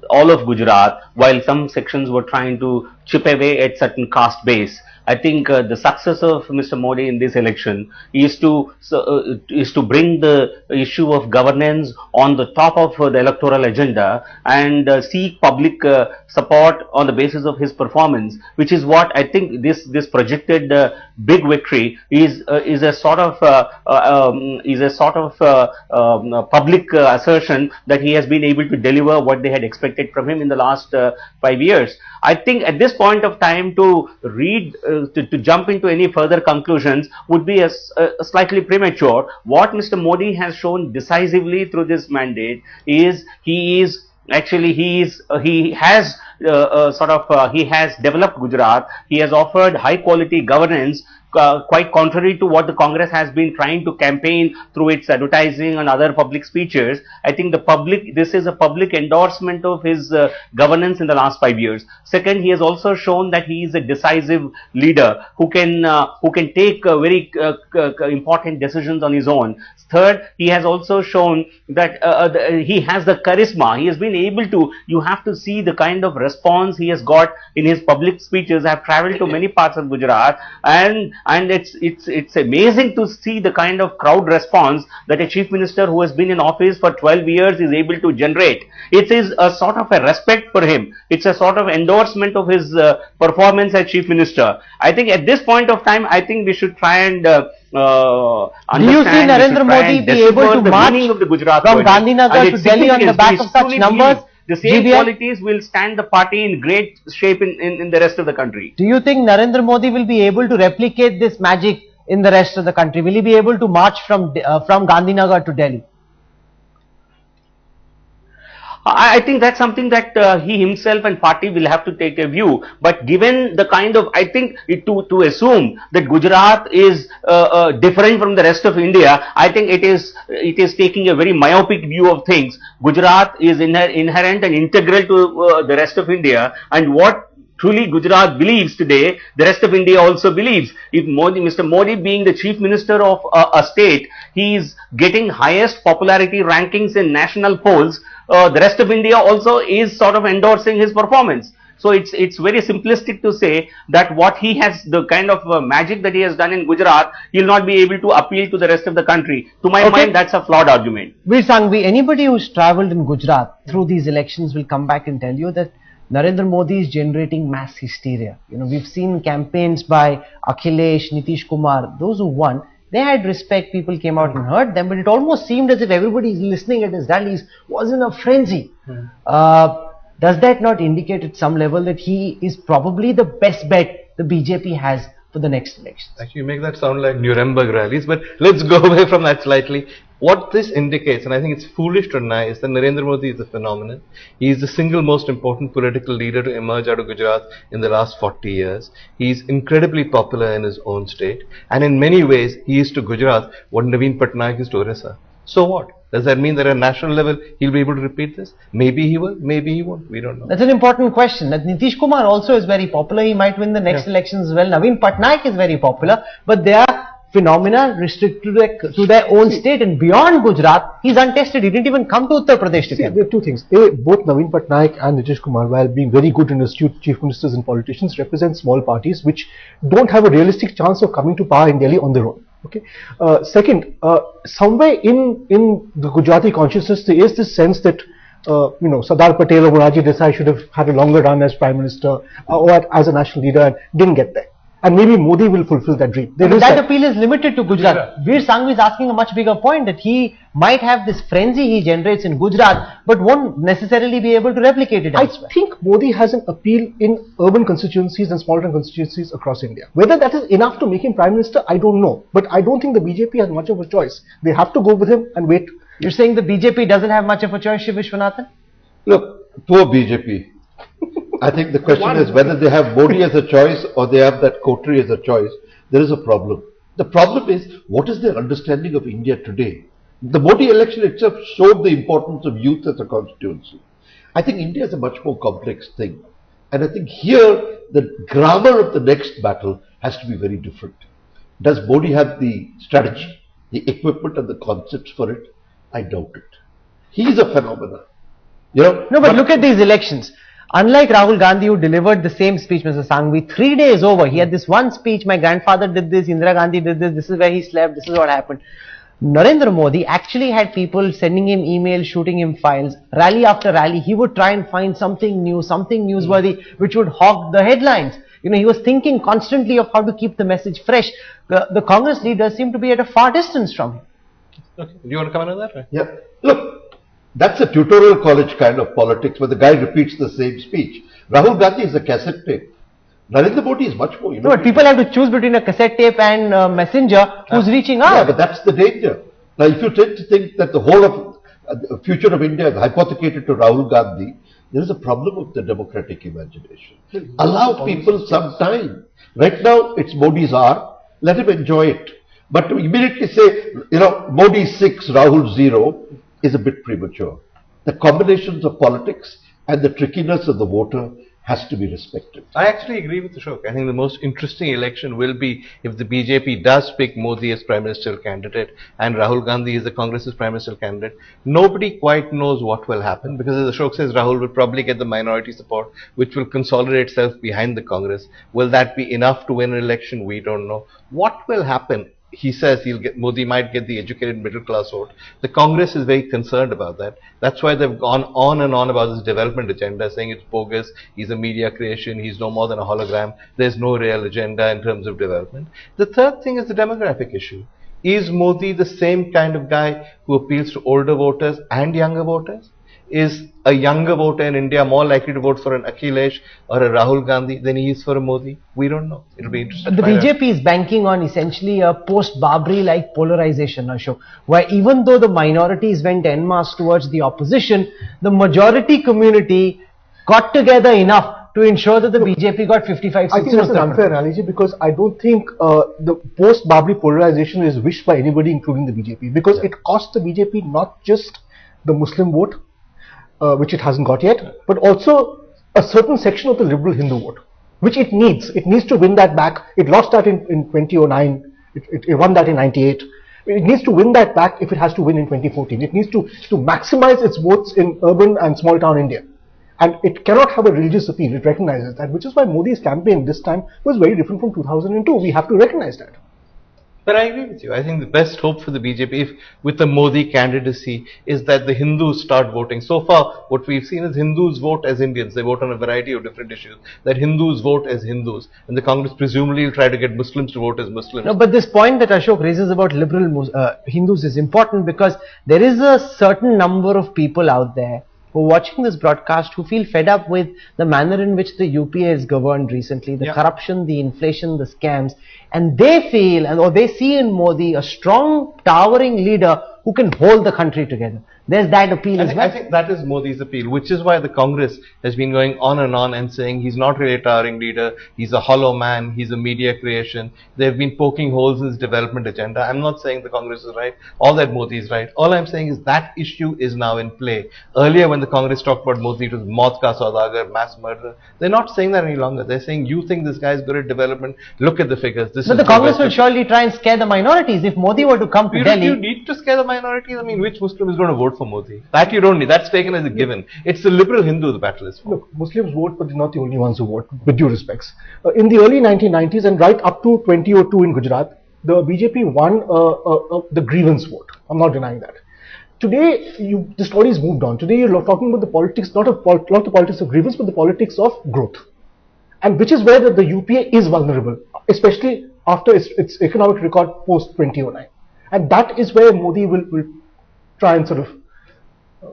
all of Gujarat, while some sections were trying to chip away at certain caste base. I think the success of Mr. Modi in this election is to bring the issue of governance on the top of the electoral agenda and seek public support on the basis of his performance, which is what I think this projected big victory is a sort of public assertion that he has been able to deliver what they had expected from him in the last 5 years. I think at this point of time to jump into any further conclusions would be a slightly premature. What Mr. Modi has shown decisively through this mandate is he has developed Gujarat. He has offered high quality governance, quite contrary to what the Congress has been trying to campaign through its advertising and other public speeches. I think this is a public endorsement of his governance in the last 5 years. Second, he has also shown that he is a decisive leader who can take very important decisions on his own. Third, he has also shown that he has the charisma. He has been able to, you have to see the kind of response he has got in his public speeches. I have travelled to many parts of Gujarat, and it's amazing to see the kind of crowd response that a chief minister who has been in office for 12 years is able to generate. It is a sort of a respect for him. It's a sort of endorsement of his performance as chief minister. I think at this point of time, I think we should try and do you see Narendra Modi be able to march from Gandhinagar to Delhi on the back of such numbers? The same qualities will stand the party in great shape in the rest of the country. Do you think Narendra Modi will be able to replicate this magic in the rest of the country? Will he be able to march from Gandhinagar to Delhi? I think that's something that he himself and party will have to take a view. But given the kind of, I think to assume that Gujarat is different from the rest of India, I think it is taking a very myopic view of things. Gujarat is inherent and integral to the rest of India, and what truly Gujarat believes today, the rest of India also believes. If Mr. Modi being the chief minister of a state, he is getting highest popularity rankings in national polls, the rest of India also is sort of endorsing his performance. So it's very simplistic to say that what he has, the kind of magic that he has done in Gujarat, he'll not be able to appeal to the rest of the country. To my mind, that's a flawed argument. Veer Sanghvi, anybody who's travelled in Gujarat through these elections will come back and tell you that Narendra Modi is generating mass hysteria. You know, we've seen campaigns by Akhilesh, Nitish Kumar, those who won. They had respect, people came out and heard them, but it almost seemed as if everybody listening at his rallies was in a frenzy. Does that not indicate at some level that he is probably the best bet the BJP has for the next election? Actually, you make that sound like Nuremberg rallies, but let's go away from that slightly. What this indicates, and I think it's foolish to deny, is that Narendra Modi is a phenomenon. He is the single most important political leader to emerge out of Gujarat in the last 40 years. He is incredibly popular in his own state, and in many ways, he is to Gujarat what Naveen Patnaik is to Orissa. So what? Does that mean that at a national level, he'll be able to repeat this? Maybe he will, maybe he won't. We don't know. That's an important question. That Nitish Kumar also is very popular. He might win the next elections as well. Naveen Patnaik is very popular, but they are phenomena restricted to their own state, and beyond Gujarat, he's untested. He didn't even come to Uttar Pradesh to there are two things. A, both Naveen Patnaik and Nitish Kumar, while being very good and astute chief ministers and politicians, represent small parties which don't have a realistic chance of coming to power in Delhi on their own. Okay. Second, somewhere in the Gujarati consciousness, there is this sense that you know, Sardar Patel or Morarji Desai should have had a longer run as prime minister or as a national leader and didn't get there. And maybe Modi will fulfill that dream. That appeal is limited to Gujarat. Veer Sanghvi is asking a much bigger point, that he might have this frenzy he generates in Gujarat, but won't necessarily be able to replicate it elsewhere. I think Modi has an appeal in urban constituencies and small town constituencies across India. Whether that is enough to make him prime minister, I don't know. But I don't think the BJP has much of a choice. They have to go with him and wait. You're saying the BJP doesn't have much of a choice, Shiv Vishwanathan? Look, poor BJP. I think the question is whether they have Modi as a choice or they have that coterie as a choice. There is a problem. The problem is, what is their understanding of India today? The Modi election itself showed the importance of youth as a constituency. I think India is a much more complex thing. And I think here, the grammar of the next battle has to be very different. Does Modi have the strategy, the equipment and the concepts for it? I doubt it. He is a phenomenon. You know, no, but look at these elections. Unlike Rahul Gandhi, who delivered the same speech, Mr. Sanghvi, 3 days over, he had this one speech, my grandfather did this, Indira Gandhi did this is where he slept, this is what happened. Narendra Modi actually had people sending him emails, shooting him files, rally after rally. He would try and find something new, something newsworthy, which would hog the headlines. You know, he was thinking constantly of how to keep the message fresh. The Congress leaders seem to be at a far distance from him. Okay. Do you want to comment on that? Right? Yeah. Look, that's a tutorial college kind of politics where the guy repeats the same speech. Rahul Gandhi is a cassette tape. Narendra Modi is much more. No, but people have to choose between a cassette tape and messenger who's reaching out. Yeah, but that's the danger. Now, if you tend to think that the whole of the future of India is hypothecated to Rahul Gandhi, there is a problem with the democratic imagination. Allow people some time. Right now, it's Modi's hour. Let him enjoy it. But to immediately say, you know, Modi 6, Rahul 0 is a bit premature. The combinations of politics and the trickiness of the voter has to be respected. I actually agree with Ashok. I think the most interesting election will be if the BJP does pick Modi as Prime Minister candidate and Rahul Gandhi is the Congress's Prime Minister candidate. Nobody quite knows what will happen because, as Ashok says, Rahul will probably get the minority support which will consolidate itself behind the Congress. Will that be enough to win an election? We don't know. What will happen? He says Modi might get the educated middle class vote. The Congress is very concerned about that. That's why they've gone on and on about this development agenda, saying it's bogus, he's a media creation, he's no more than a hologram, there's no real agenda in terms of development. The third thing is the demographic issue. Is Modi the same kind of guy who appeals to older voters and younger voters? is a younger voter in India more likely to vote for an Akhilesh or a Rahul Gandhi than he is for a Modi? We don't know. It'll be interesting. But the BJP is banking on essentially a post-Babri-like polarization, Ashok, where even though the minorities went en masse towards the opposition, the majority community got together enough to ensure that the BJP got 55 seats. I think that's an unfair analogy, because I don't think the post-Babri polarization is wished by anybody, including the BJP, because it cost the BJP not just the Muslim vote, which it hasn't got yet, but also a certain section of the liberal Hindu vote, which it needs. It needs to win that back. It lost that in 2009. It won that in 98. It needs to win that back if it has to win in 2014. It needs to maximize its votes in urban and small town India. And it cannot have a religious appeal. It recognizes that, which is why Modi's campaign this time was very different from 2002. We have to recognize that. But I agree with you. I think the best hope for the BJP, if with the Modi candidacy, is that the Hindus start voting. So far, what we've seen is Hindus vote as Indians. They vote on a variety of different issues. That Hindus vote as Hindus. And the Congress presumably will try to get Muslims to vote as Muslims. No, but this point that Ashok raises about liberal Hindus is important, because there is a certain number of people out there who are watching this broadcast who feel fed up with the manner in which the UPA is governed recently, the corruption, the inflation, the scams, and they feel, or they see in Modi a strong, towering leader who can hold the country together. There's that appeal as well. I think that is Modi's appeal, which is why the Congress has been going on and saying he's not really a towering leader, he's a hollow man, he's a media creation. They've been poking holes in his development agenda. I'm not saying the Congress is right, or that Modi is right. All I'm saying is that issue is now in play. Earlier when the Congress talked about Modi, it was Maut ka Saudagar, mass murderer. They're not saying that any longer. They're saying, you think this guy is good at development, look at the figures. But the Congress will surely try and scare the minorities. If Modi were to come to Delhi... You need to scare the minorities. I mean, which Muslim is going to vote for Modi? That you don't need. That's taken as a given. It's the liberal Hindu the battle is for. Look, Muslims vote, but they're not the only ones who vote, with due respects. In the early 1990s and right up to 2002 in Gujarat, the BJP won the grievance vote. I'm not denying that. Today, the story's moved on. Today, you're talking about the politics, not the politics of grievance, but the politics of growth. And which is where the UPA is vulnerable, especially after its economic record post-2009. And that is where Modi will try and sort of...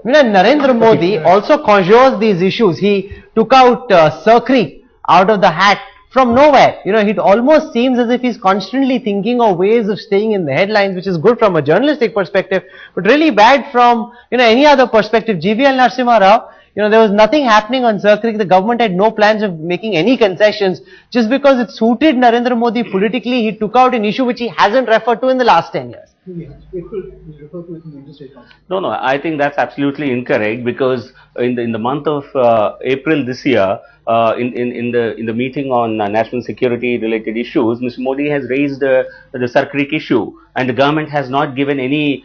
Narendra Modi also conjures these issues. He took out Sarkri out of the hat from nowhere. It almost seems as if he's constantly thinking of ways of staying in the headlines, which is good from a journalistic perspective, but really bad from, any other perspective. GVL Narasimha Rao, there was nothing happening on Sarkri. The government had no plans of making any concessions. Just because it suited Narendra Modi politically, he took out an issue which he hasn't referred to in the last 10 years. No, I think that's absolutely incorrect, because in the month of April this year, in the meeting on national security related issues, Mr. Modi has raised the Sarkrik issue, and the government has not given any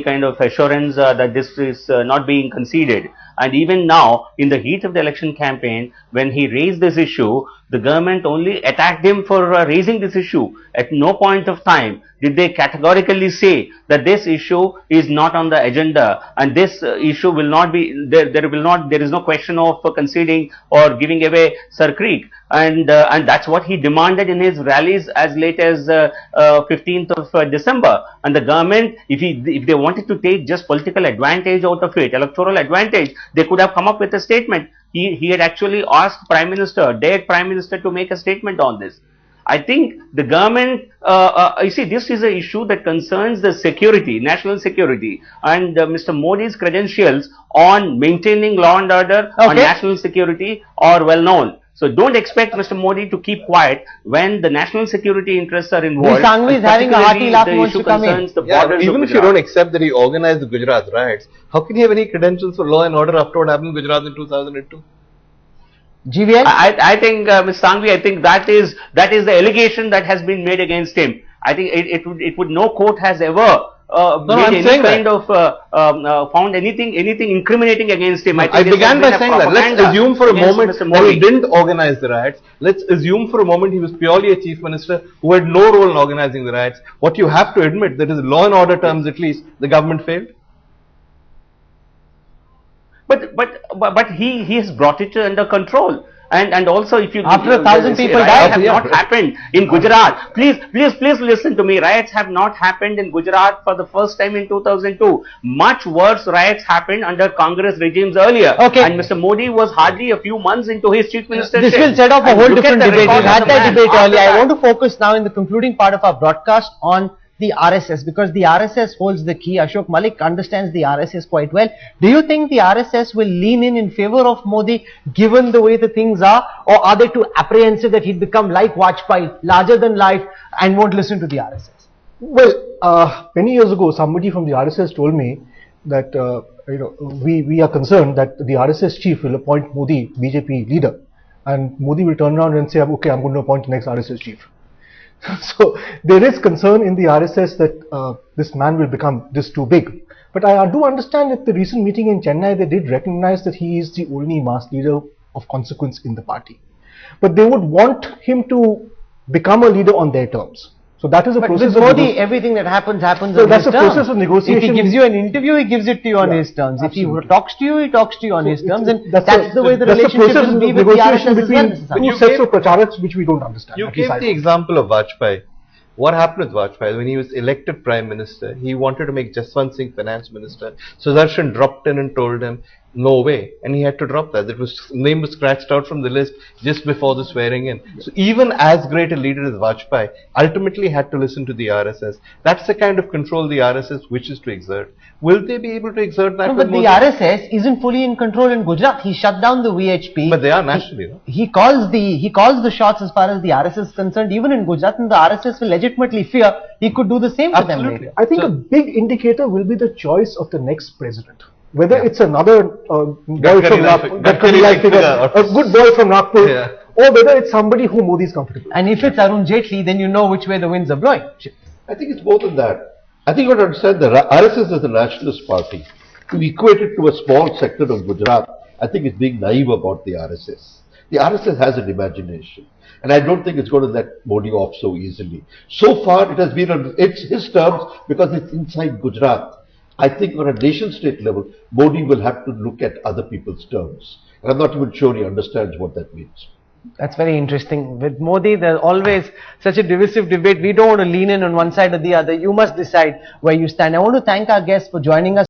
kind of assurance that this is not being conceded. And even now, in the heat of the election campaign, when he raised this issue, the government only attacked him for raising this issue. At no point of time did they categorically say that this issue is not on the agenda, and this issue will not be there. There is no question of conceding or giving away Sarkrik, and that's what he demanded in his rallies as late as 15th of December. And the government, if they wanted to take just political advantage out of it, electoral advantage, they could have come up with a statement. He had actually asked dared Prime Minister to make a statement on this. I think the government, you see, this is an issue that concerns the security, national security, and Mr. Modi's credentials on maintaining law and order, on national security are well known. So don't expect Mr. Modi to keep quiet when the national security interests are involved. Sangvi is having a hearty laugh wants to come in. Even if you don't accept that he organized the Gujarat riots, how can he have any credentials for law and order after what happened in Gujarat in 2002? GVL? I think, Ms. Sangvi, I think that is the allegation that has been made against him. I think it would no court has ever made any kind of found anything incriminating against him. I began by saying that. Let's assume for a moment that he didn't organize the riots. Let's assume for a moment he was purely a chief minister who had no role in organizing the riots. What you have to admit, that is law and order terms at least, the government failed. But he has brought it under control. And also, if you after 1,000 people riots have not happened in Gujarat. Please listen to me. Riots have not happened in Gujarat for the first time in 2002. Much worse riots happened under Congress regimes earlier. Okay. And Mr. Modi was hardly a few months into his chief ministership. This will set off a whole different debate. We've had that debate earlier. I want to focus now in the concluding part of our broadcast on the RSS, because the RSS holds the key. Ashok Malik understands the RSS quite well. Do you think the RSS will lean in favor of Modi given the way the things are, or are they too apprehensive that he'd become like Vajpayee, larger than life, and won't listen to the RSS? Well, many years ago, somebody from the RSS told me that we are concerned that the RSS chief will appoint Modi BJP leader, and Modi will turn around and say, okay, I'm going to appoint the next RSS chief. So there is concern in the RSS that this man will become this too big. But I do understand at the recent meeting in Chennai, they did recognize that he is the only mass leader of consequence in the party. But they would want him to become a leader on their terms. So that is a process of Modi, everything that happens on his terms. That's a process of negotiation. If he gives you an interview, he gives it to you on his terms. Absolutely. If he talks to you, he talks to you on his terms. And that's the way the relationship will be with the RSS as well. Two sets of pracharaks which we don't understand. You gave the example of Vajpayee. What happened with Vajpayee? When he was elected Prime Minister, he wanted to make Jaswant Singh Finance Minister. Sudarshan dropped in and told him, no way. And he had to drop that. Name was scratched out from the list just before the swearing in. So even as great a leader as Vajpayee ultimately had to listen to the RSS. That's the kind of control the RSS wishes to exert. Will they be able to exert that? No, but the RSS isn't fully in control in Gujarat. He shut down the VHP. But they are nationally, no? He calls the shots as far as the RSS is concerned. Even in Gujarat, and the RSS will legitimately fear he could do the same to them later. I think a big indicator will be the choice of the next president. Whether it's another boy from Gadkari-like figure, a good boy from Nagpur, or whether it's somebody who Modi is comfortable with. And if it's Arun Jaitley, then you know which way the winds are blowing. I think it's more than that. I think you have to understand the RSS is a nationalist party. To equate it to a small sector of Gujarat, I think it's being naive about the RSS. The RSS has an imagination. And I don't think it's going to let Modi off so easily. So far, it has been on his terms because it's inside Gujarat. I think on a nation-state level, Modi will have to look at other people's terms. And I'm not even sure he understands what that means. That's very interesting. With Modi, there's always such a divisive debate. We don't want to lean in on one side or the other. You must decide where you stand. I want to thank our guests for joining us.